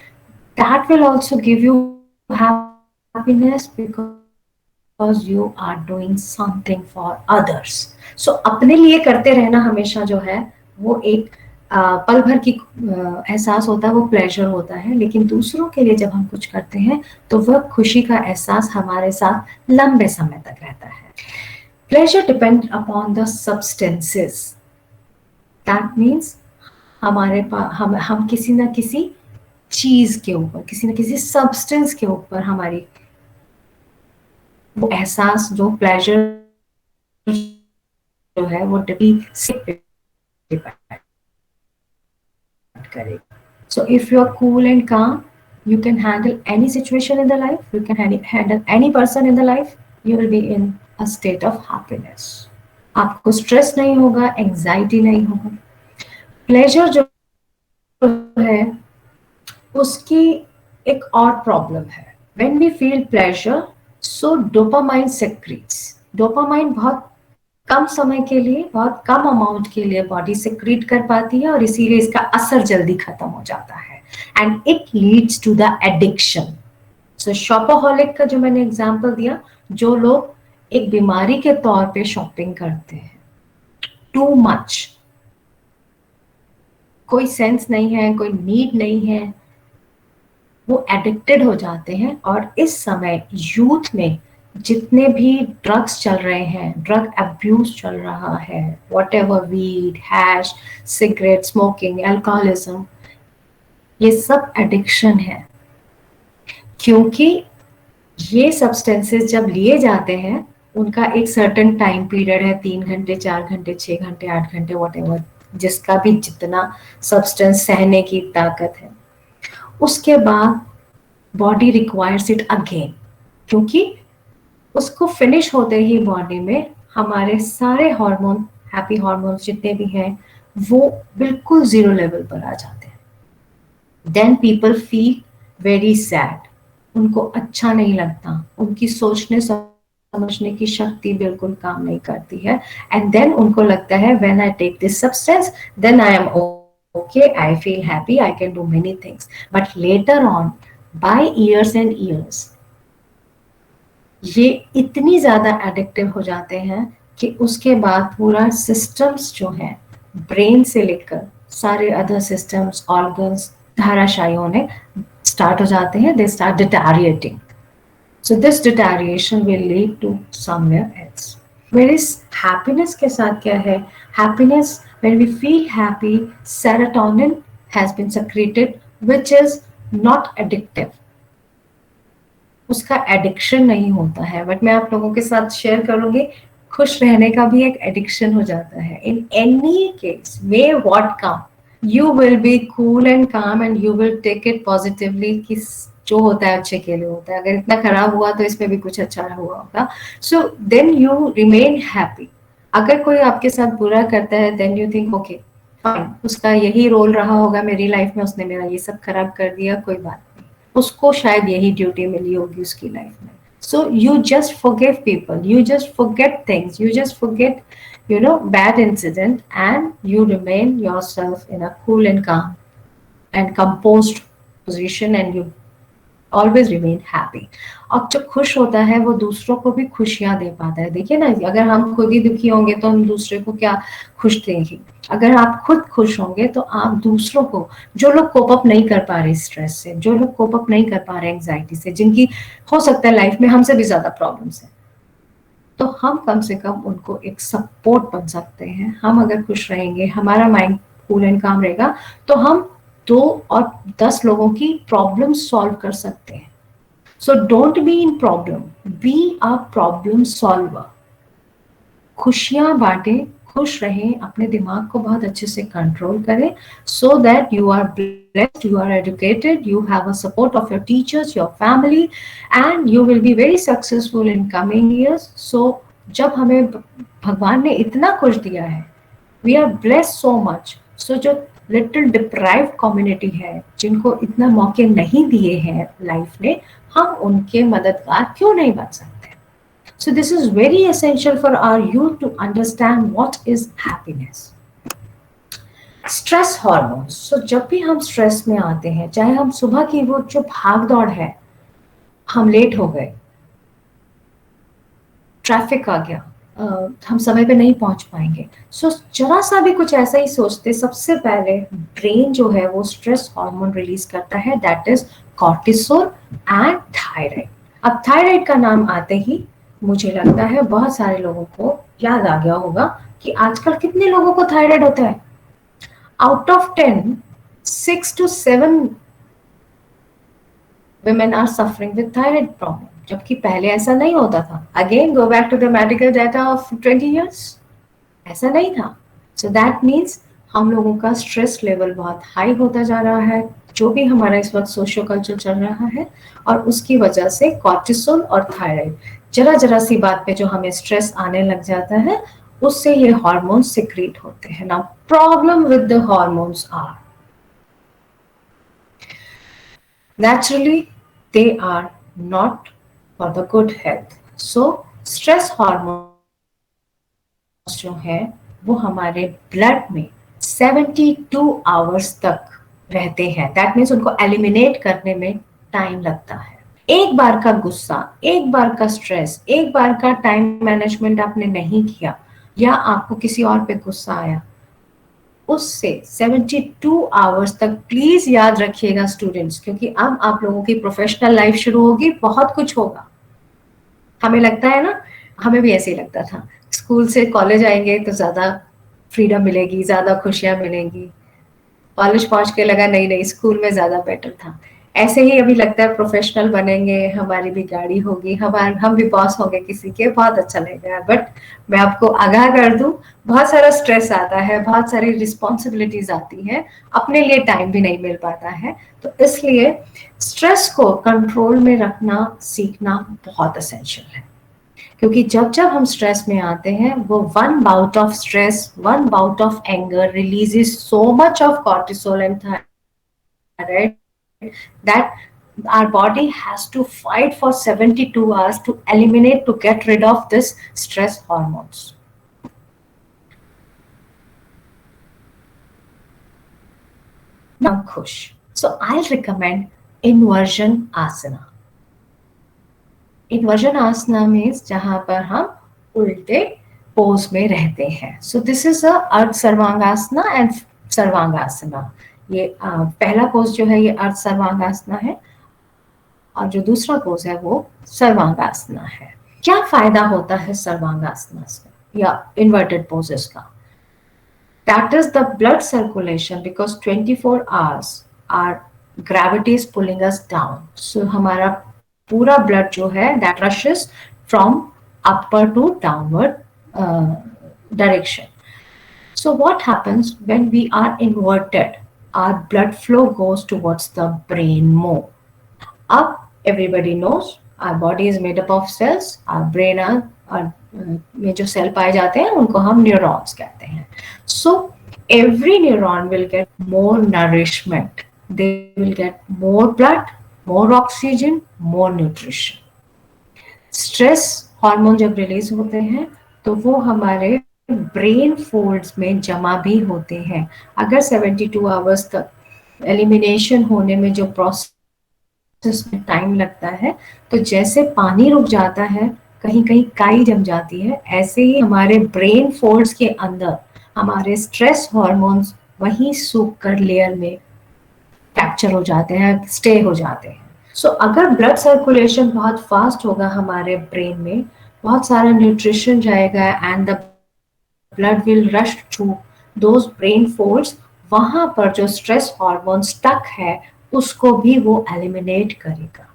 That will also give you happiness because you are doing something for others. So अपने लिए करते रहना हमेशा जो है वो एक पल भर की एहसास होता है, वो प्लेजर होता है. लेकिन दूसरों के लिए जब हम कुछ करते हैं तो वह खुशी का एहसास हमारे साथ लंबे समय तक रहता है. Pleasure depend upon the substances. That means हमारे पास हम किसी ना किसी चीज के ऊपर, किसी न किसी सब्सटेंस के ऊपर हमारी वो एहसास, जो प्लेजर जो है वो डिपेंड करेगा. So if you are cool and calm, you can handle any situation in the life, you can handle any person in the life, you will be in a state of happiness. आपको stress नहीं होगा, anxiety नहीं होगा. Pleasure जो है उसकी एक और प्रॉब्लम है. When we feel pleasure, so dopamine secretes. Dopamine बहुत कम समय के लिए, बहुत कम अमाउंट के लिए बॉडी सेक्रीट कर पाती है और इसीलिए इसका असर जल्दी खत्म हो जाता है. And it leads to the addiction. So शॉपaholic का जो मैंने एग्जांपल दिया, जो लोग एक बीमारी के तौर पे शॉपिंग करते हैं, टू मच, कोई सेंस नहीं है, कोई नीड नहीं है, वो एडिक्टेड हो जाते हैं. और इस समय यूथ में जितने भी ड्रग्स चल रहे हैं, ड्रग अब्यूज चल रहा है, whatever, weed, hash, cigarette, smoking, alcoholism, ये सब एडिक्शन है. क्योंकि ये सब्सटेंसेस जब लिए जाते हैं उनका एक सर्टेन टाइम पीरियड है, 3 घंटे, 4 घंटे, 6 घंटे, 8 घंटे, व्हाटएवर, जिसका भी जितना सब्सटेंस सहने की ताकत है. उसके बाद बॉडी रिक्वायर्स इट अगेन, क्योंकि उसको फिनिश होते ही बॉडी में हमारे सारे हार्मोन, हैप्पी हार्मोन्स जितने भी हैं, वो बिल्कुल जीरो लेवल पर आ जाते हैं. Then people feel very sad, उनको अच्छा नहीं लगता, उनकी सोचने समझने की शक्ति बिल्कुल काम नहीं करती है. एंड देन उनको लगता है when I take this substance then I am okay, I feel happy, I can do many things. But later on, by years and years, ये इतनी ज्यादा एडिक्टिव हो जाते हैं कि उसके बाद पूरा सिस्टम्स जो है, ब्रेन से लेकर सारे अदर सिस्टम्स, ऑर्गन्स धाराशायी होने स्टार्ट हो जाते हैं. They start deteriorating. So this deterioration will lead to somewhere else. Whereas happiness के साथ क्या है? Happiness, when we feel happy, serotonin has been secreted, which is not addictive. उसका एडिक्शन नहीं होता है. बट मैं आप लोगों के साथ शेयर करूंगी, खुश रहने का भी एक एडिक्शन हो जाता है. In any case, may what come, you will be cool and calm and you will take it positively कि जो होता है अच्छे के लिए होता है. अगर इतना खराब हुआ तो इसमें भी कुछ अच्छा हुआ होगा. So then you remain happy. अगर कोई आपके साथ बुरा करता है, then you think okay fine, उसका यही रोल रहा होगा मेरी लाइफ में, उसने मेरा ये सब खराब कर दिया, कोई बात नहीं, उसको शायद यही ड्यूटी मिली होगी उसकी लाइफ में. So you just forgive people, you just forget things, you just forget bad incident, and you remain yourself in a cool and calm and composed position, and you always remain happy. और जो खुश होता है वो दूसरों को भी खुशियां दे पाता है. देखिए ना, अगर हम खुद ही दुखी होंगे तो हम दूसरे को क्या खुश देंगे. अगर आप खुद खुश होंगे तो आप दूसरों को, जो लोग कोप अप नहीं कर पा रहे स्ट्रेस से, जो लोग कोप अप नहीं कर पा रहे एंजाइटी से, जिनकी हो सकता है लाइफ में हमसे भी ज्यादा प्रॉब्लम्स है, तो हम कम से कम उनको एक सपोर्ट बन सकते हैं. हम अगर खुश रहेंगे, हमारा माइंड कूल एंड काम रहेगा, तो हम 2 और 10 लोगों की प्रॉब्लम सॉल्व कर सकते हैं. So don't be in problem, be a problem solver. खुशियां बांटे, खुश रहें, अपने दिमाग को बहुत अच्छे से कंट्रोल करें, so that you are blessed, you are educated, you have a support of your teachers, your family, and you will be very successful in coming years. So जब हमें भगवान ने इतना कुछ दिया है, we are blessed so much. So जो little deprived community है, जिनको इतना मौके नहीं दिए हैं लाइफ में, हम उनके मददगार क्यों नहीं बन सकते? So this is very essential for our youth to understand what is happiness. Stress hormones. So जब भी हम स्ट्रेस में आते हैं, चाहे हम सुबह की वो जो भाग दौड़ है, हम लेट हो गए, ट्रैफिक आ गया, हम समय पे नहीं पहुंच पाएंगे, सो जरा सा भी कुछ ऐसा ही सोचते, सबसे पहले ब्रेन जो है वो स्ट्रेस हार्मोन रिलीज करता है, that is cortisol and thyroid. अब थायराइड का नाम आते ही मुझे लगता है बहुत सारे लोगों को याद आ गया होगा कि आजकल कितने लोगों को थायराइड होता है. Out of 10, 6 to 7 women are suffering with thyroid problem, जबकि पहले ऐसा नहीं होता था. Again, go back to the medical data of 20 years. ऐसा नहीं था. So that means हम लोगों का स्ट्रेस लेवल बहुत हाई होता जा रहा है, जो भी हमारा इस वक्त सोशियो कल्चर चल रहा है, और उसकी वजह से कॉर्टिसोल और थायराइड, जरा जरा सी बात पे जो हमें स्ट्रेस आने लग जाता है, उससे ये हार्मोन्स सिक्रीट होते हैं. Now problem with the hormones are naturally they are not for the good health. So stress hormones जो है वो हमारे ब्लड में 72 आवर्स तक रहते हैं. दैट मीन्स उनको एलिमिनेट करने में टाइम लगता है. एक बार का गुस्सा, एक बार का स्ट्रेस, एक बार का टाइम मैनेजमेंट आपने नहीं किया, या आपको किसी और पे गुस्सा आया, उससे 72 आवर्स तक प्लीज याद रखिएगा स्टूडेंट्स, क्योंकि अब आप लोगों की प्रोफेशनल लाइफ शुरू होगी, बहुत कुछ होगा. हमें लगता है ना, हमें भी ऐसे ही लगता था, स्कूल से कॉलेज आएंगे तो ज्यादा फ्रीडम मिलेगी, ज्यादा खुशियां मिलेंगी. कॉलेज पहुंच के लगा नहीं नहीं, स्कूल में ज्यादा बेटर था. ऐसे ही अभी लगता है प्रोफेशनल बनेंगे, हमारी भी गाड़ी होगी, हम भी बॉस होंगे किसी के, बहुत अच्छा लगेगा. बट मैं आपको आगाह कर दूं, बहुत सारा स्ट्रेस आता है, बहुत सारी रिस्पॉन्सिबिलिटीज आती हैं, अपने लिए टाइम भी नहीं मिल पाता है. तो इसलिए स्ट्रेस को कंट्रोल में रखना सीखना बहुत असेंशियल है, क्योंकि जब जब हम स्ट्रेस में आते हैं, वो one bout of stress, one bout of anger releases so much of cortisol and thyroid that our body has to fight for 72 hours to eliminate, to get rid of this stress hormones. Now khush. So I'll recommend inversion asana. Inversion asana means जहां पर हम उल्टे pose में रहते हैं. So this is a अर्ध सर्वांगासना and सर्वांगासना. ये पहला पोज जो है ये अर्ध सर्वांगासना है, और जो दूसरा पोज है वो सर्वांगासना है. क्या फायदा होता है सर्वांगासना से या इन्वर्टेड पोजेस का? That is the blood circulation, because 24 hours are gravity is pulling us down. So हमारा पूरा ब्लड जो है that rushes from upper to downward direction. So what happens when we are inverted? Our blood flow goes towards the brain more. Up, everybody knows our body is made up of cells. Our brain में जो cell पाए जाते हैं उनको हम neurons कहते हैं. So every neuron will get more nourishment. They will get more blood, more oxygen, more nutrition. Stress hormone जब रिलीज होते हैं तो वो हमारे ब्रेन फोल्ड्स में जमा भी होते हैं. अगर 72 आवर्स तक एलिमिनेशन होने में जो प्रोसेस में टाइम लगता है, तो जैसे पानी रुक जाता है, कहीं कहीं काई जम जाती है, ऐसे ही हमारे ब्रेन फोल्ड्स के अंदर हमारे स्ट्रेस हार्मोन्स वहीं सूख कर लेयर में कैप्चर हो जाते हैं, स्टे हो जाते हैं. सो अगर ब्लड सर्कुलेशन बहुत फास्ट होगा हमारे ब्रेन में, बहुत सारा न्यूट्रिशन जाएगा and the blood will rush through those brain folds. वहां पर जो स्ट्रेस हार्मोन स्टक है उसको भी वो एलिमिनेट करेगा.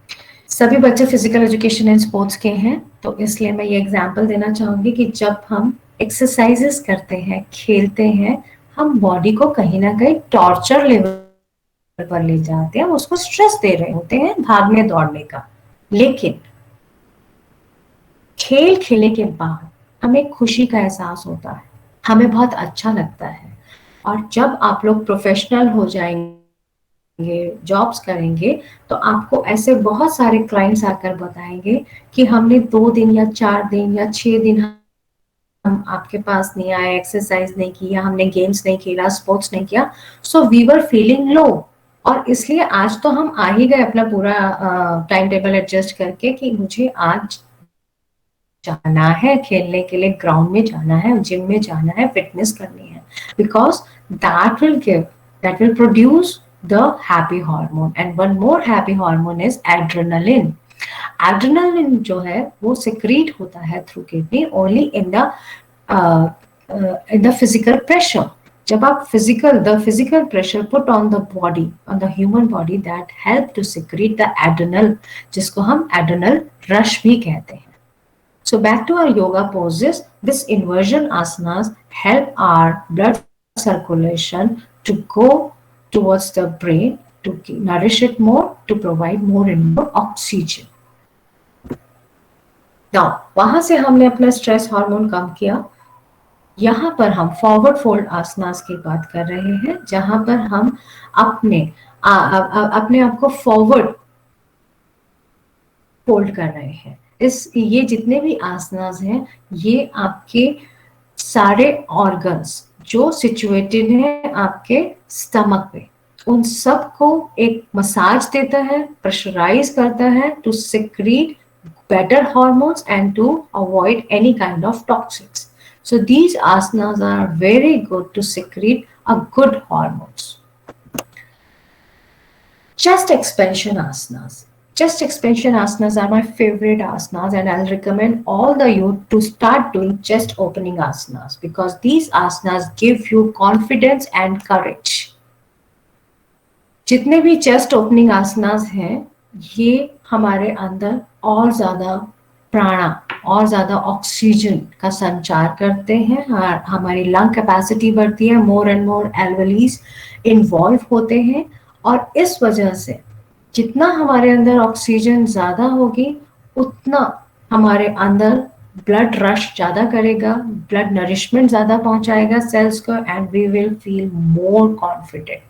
सभी बच्चे फिजिकल एजुकेशन एंड स्पोर्ट्स के हैं, तो इसलिए मैं ये एग्जांपल देना चाहूंगी कि जब हम एक्सरसाइजेस करते हैं, खेलते हैं, हम बॉडी को कहीं ना कहीं टॉर्चर लेवल पर ले जाते हैं, उसको स्ट्रेस दे रहे होते हैं भागने दौड़ने का. लेकिन खेल खेलने के बाद हमें खुशी का एहसास होता है, हमें बहुत अच्छा लगता है. और जब आप लोग प्रोफेशनल हो जाएंगे, जॉब्स करेंगे, तो आपको ऐसे बहुत सारे क्लाइंट्स आकर बताएंगे कि हमने 2 दिन या 4 दिन या 6 दिन हम आपके पास नहीं आए, एक्सरसाइज नहीं किया, हमने गेम्स नहीं खेला, स्पोर्ट्स नहीं किया, so we were feeling low. और इसलिए आज तो हम आ ही गए अपना पूरा टाइम टेबल एडजस्ट करके कि मुझे आज जाना है खेलने के लिए, ग्राउंड में जाना है, जिम में जाना है, फिटनेस करनी है, because that will produce the happy hormone. And one more happy hormone is adrenaline. Adrenaline जो है वो सिक्रीट होता है through kidney only in the physical pressure. जब आप the physical pressure put on the body, on the human body, that help to secrete the adrenal, जिसको हम adrenal rush भी कहते हैं. So back to our yoga poses, this inversion asanas help our blood circulation to go towards the brain, to nourish it more, to provide more and more oxygen. Now, वहां से हमने अपना stress hormone कम किया. यहाँ पर हम forward fold आसनास की बात कर रहे हैं, जहां पर हम अपने आप को फॉरवर्ड फोल्ड कर रहे हैं. ये जितने भी आसनास हैं, ये आपके सारे ऑर्गन्स जो सिचुएटेड हैं आपके स्टमक पे, उन सब को एक मसाज देता है, प्रेशराइज करता है to secrete better hormones and to avoid any kind of toxics. So these asanas are very good to secrete a good hormones. Chest expansion asanas. Chest expansion asanas are my favorite asanas, and I'll recommend all the youth to start doing chest opening asanas because these asanas give you confidence and courage. जितने भी chest opening asanas हैं, ये हमारे अंदर और ज़्यादा प्राणा और ज़्यादा ऑक्सीजन का संचार करते हैं. हमारी लंग कैपेसिटी बढ़ती है, मोर एंड मोर एल्वेलीज इन्वॉल्व होते हैं, और इस वजह से जितना हमारे अंदर ऑक्सीजन ज़्यादा होगी, उतना हमारे अंदर ब्लड रश ज़्यादा करेगा, ब्लड नरिशमेंट ज़्यादा पहुंचाएगा सेल्स को, and we will feel more confident.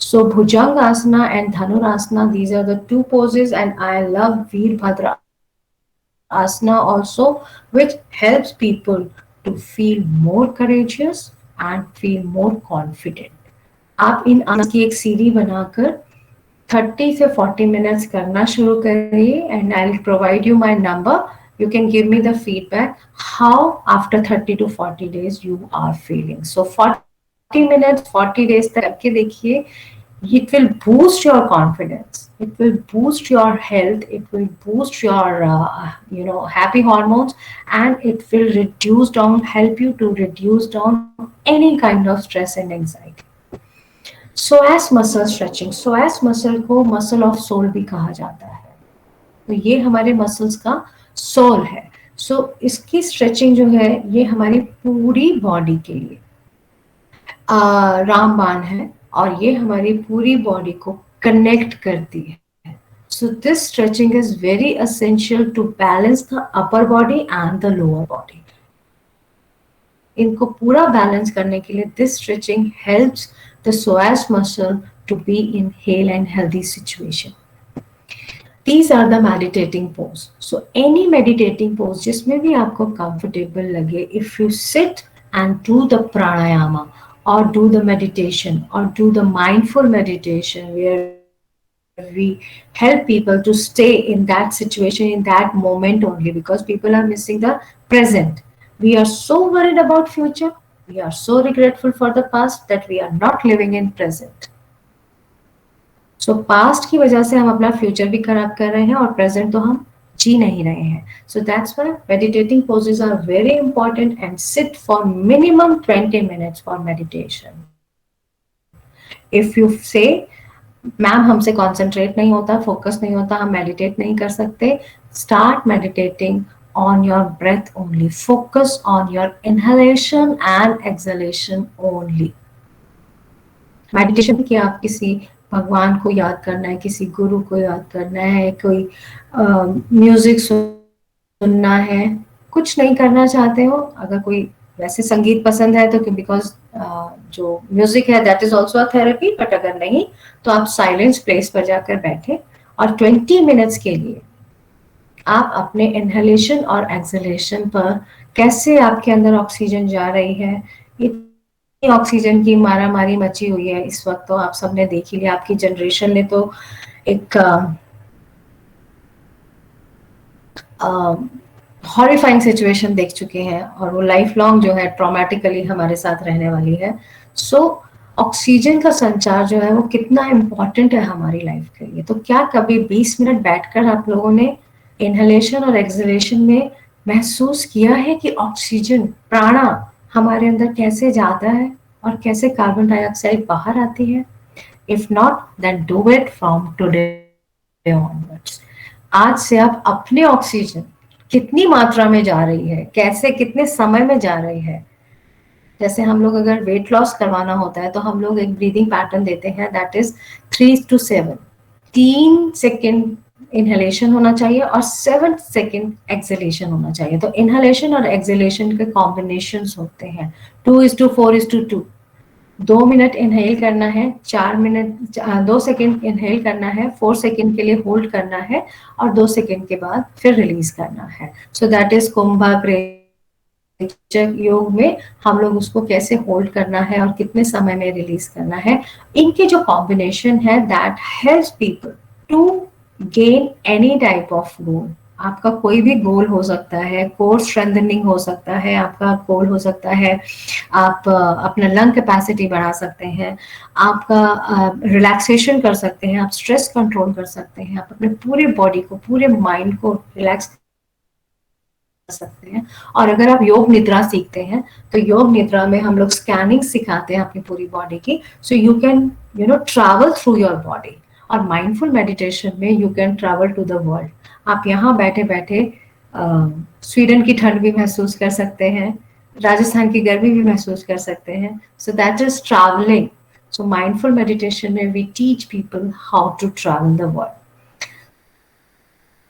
So Bhujanga Asana and Dhanurasana, these are the two poses, and I love Veerbhadra Asana also, which helps people to feel more courageous and feel more confident. आप इन आसना की एक सीरी बनाकर 30 से 40 minutes करना शुरू करिए, and I'll provide you my number. You can give me the feedback how after 30 to 40 days you are feeling. So 40 minutes, 40 days तक करके देखिए. It will boost your confidence. It will boost your health. It will boost your, happy hormones, and it will help you to reduce down any kind of stress and anxiety. Psoas muscle stretching. Psoas muscle को muscle of soul भी कहा जाता है. तो ये हमारे muscles का soul है. So इसकी stretching जो है, ये हमारी पूरी body के लिए रामबाण है, और ये हमारी पूरी बॉडी को कनेक्ट करती है. So this stretching is very essential to balance the upper body and the lower body. इनको पूरा बैलेंस करने के लिए this stretching helps the psoas muscle to be in hale and healthy situation. These are the meditating pose. So any meditating pose जिसमें भी आपको comfortable लगे, if you sit and do the pranayama or do the meditation or do the mindful meditation where we help people to stay in that situation, in that moment only, because people are missing the present. We are so worried about future. We are so regretful for the past that we are not living in present. So past की वजह से हम अपना future भी खराब कर रहे हैं, और present तो हम जी नहीं रहे हैं. So that's why meditating poses are very important, and sit for minimum 20 minutes for meditation. If you say, ma'am हमसे concentrate नहीं होता, focus नहीं होता, हम meditate नहीं कर सकते, start meditating on your breath only. Focus on your inhalation and exhalation only. Meditation कि आप किसी भगवान को याद करना है, किसी गुरु को याद करना है, कोई म्यूजिक सुनना है, कुछ नहीं करना चाहते हो, अगर कोई वैसे संगीत पसंद है तो, बिकॉज जो म्यूजिक है that is also a therapy, but अगर नहीं तो आप साइलेंस प्लेस पर जाकर बैठे, और 20 मिनट्स के लिए आप अपने इनहेलेशन और एक्सहेलेशन पर कैसे आपके अंदर ऑक्सीजन जा रही है, ऑक्सीजन की मारामारी मची हुई है इस वक्त, तो आप सबने देख ही लिया. आपकी जनरेशन ने तो एक हॉरिफाइंग सिचुएशन देख चुके हैं, और वो लाइफ लॉन्ग जो है ट्रॉमेटिकली हमारे साथ रहने वाली है. सो ऑक्सीजन का संचार जो है वो कितना इम्पोर्टेंट है हमारी लाइफ के लिए. तो क्या कभी 20 मिनट बैठकर आप लोगों ने इनहेलेशन और एक्सहेलेशन में महसूस किया है कि ऑक्सीजन प्राणा हमारे अंदर कैसे जाता है और कैसे कार्बन डाइऑक्साइड बाहर आती है? If not, then do it from today onwards. आज से आप अपने ऑक्सीजन कितनी मात्रा में जा रही है, कैसे कितने समय में जा रही है। जैसे हम लोग अगर वेट लॉस करवाना होता है तो हम लोग एक ब्रीदिंग पैटर्न देते हैं, दैट इज 3:7। 3 सेकेंड इनहेलेशन होना चाहिए और 7 सेकेंड एक्सहेलेशन होना चाहिए। तो इनहेलेशन और एक्सहेलेशन के कॉम्बिनेशन होते हैं 2:4:2। 2 मिनट इनहेल करना है, 4 मिनट 2 सेकेंड इनहेल करना है, 4 सेकेंड के लिए होल्ड करना है और 2 सेकेंड के बाद फिर रिलीज करना है। सो दैट इज कुंभक योग में हम लोग उसको कैसे होल्ड करना है और कितने समय में रिलीज करना है। इनके जो कॉम्बिनेशन है that helps people to gain any type of goal. आपका कोई भी गोल हो सकता है, कोर स्ट्रेंथनिंग हो सकता है, आपका गोल हो सकता है आप अपना लंग कैपेसिटी बढ़ा सकते हैं, आपका रिलैक्सेशन कर सकते हैं, आप स्ट्रेस कंट्रोल कर सकते हैं, आप अपने पूरे बॉडी को, पूरे माइंड को रिलैक्स सकते हैं। और अगर आप योग निद्रा सीखते हैं तो योग निद्रा में हम लोग स्कैनिंग सिखाते हैं अपनी पूरी बॉडी की, so you can travel through your body. और माइंडफुल मेडिटेशन में you can travel to the world. आप यहाँ बैठे बैठे स्वीडन की ठंड भी महसूस कर सकते हैं, राजस्थान की गर्मी भी महसूस कर सकते हैं। So that is travelling. So mindful meditation में we teach people how to travel the world.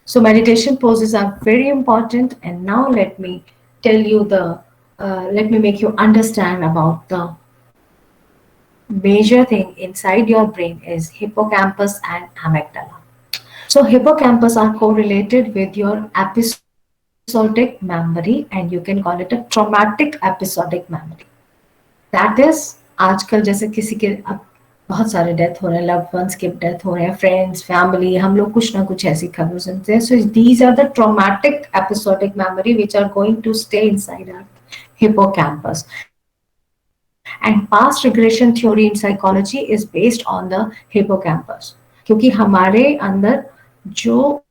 So meditation poses are very important, and now let me tell you let me make you understand about the major thing inside your brain is hippocampus and amygdala. So hippocampus are correlated with your episodic memory, and you can call it a traumatic episodic memory. That is, आजकल जैसे किसी के अब बहुत सारे death हो रहे हैं, लव्ड वंस के डेथ हो रहे हैं, फ्रेंड्स, फैमिली, हम लोग कुछ ना कुछ ऐसी खबर सुनते हैं. So these are the traumatic episodic memory which are going to stay inside our hippocampus. And past regression theory in psychology is based on the hippocampus, क्योंकि हमारे अंदर जो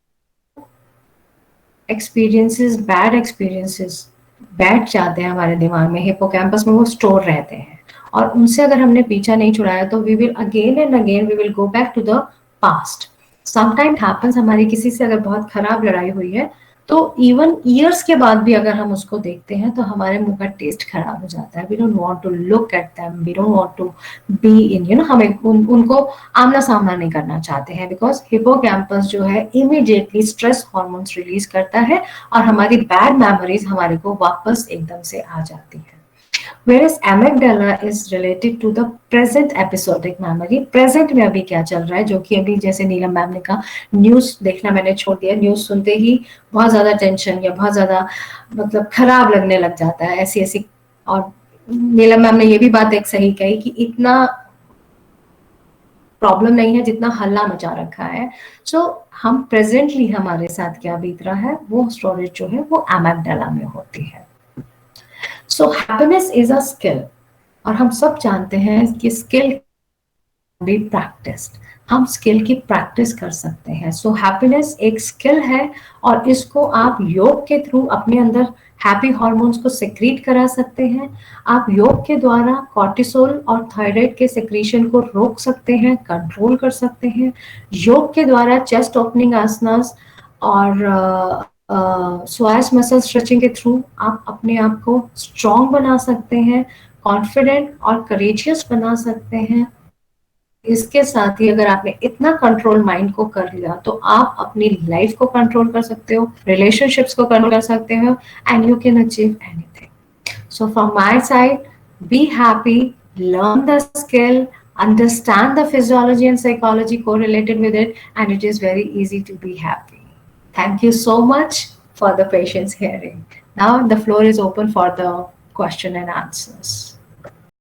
एक्सपीरियंसेस, बैड एक्सपीरियंसेस बैठ जाते हैं हमारे दिमाग में, हिप्पोकैम्पस में वो स्टोर रहते हैं, और उनसे अगर हमने पीछा नहीं छुड़ाया तो we will again and again we will go back to the past. Sometime happens, हमारी किसी से अगर बहुत खराब लड़ाई हुई है तो इवन ईयर्स के बाद भी अगर हम उसको देखते हैं तो हमारे मुंह का टेस्ट खराब हो जाता है. We don't want to look at them, we don't want to be in हमें उनको आमना सामना नहीं करना चाहते हैं, बिकॉज हिप्पोकैम्पस जो है इमीडिएटली स्ट्रेस हार्मोन्स रिलीज करता है और हमारी बैड मेमोरीज हमारे को वापस एकदम से आ जाती है. Whereas amygdala is related to the present episodic memory. Present में अभी क्या चल रहा है, जो कि अभी जैसे नीलम मैम ने कहा, न्यूज देखना मैंने छोड़ दिया. न्यूज सुनते ही बहुत ज्यादा टेंशन या बहुत ज्यादा मतलब खराब लगने लग जाता है, ऐसी ऐसी. और नीलम मैम ने ये भी बात एक सही कही कि इतना प्रॉब्लम नहीं है जितना हल्ला मचा रखा है. सो हम प्रेजेंटली हमारे साथ क्या बीत रहा है, वो स्टोरेज जो है वो amygdala में होती है. So happiness is a skill, और हम सब जानते हैं कि स्किल बी प्रैक्टिस्ड. हम स्किल की प्रैक्टिस कर सकते हैं. सो हैप्पीनेस एक स्किल है, और इसको आप योग के थ्रू अपने अंदर हैप्पी हार्मोन्स को सेक्रीट करा सकते हैं. आप योग के द्वारा कॉर्टिसोल और थायराइड के सेक्रीशन को रोक सकते हैं, कंट्रोल कर सकते हैं. योग के द्वारा चेस्ट ओपनिंग आसनास और स्वास मसल स्ट्रेचिंग के थ्रू आप अपने आप को स्ट्रॉन्ग बना सकते हैं, कॉन्फिडेंट और करेजियस बना सकते हैं. इसके साथ ही अगर आपने इतना कंट्रोल माइंड को कर लिया तो आप अपनी लाइफ को कंट्रोल कर सकते हो, रिलेशनशिप्स को कंट्रोल कर सकते हो, and you can achieve anything. So from my side, be happy, learn the skill, understand the physiology and psychology correlated with it, and it is very easy to be happy. Thank you so much for the patience hearing. Now the floor is open for the question and answers.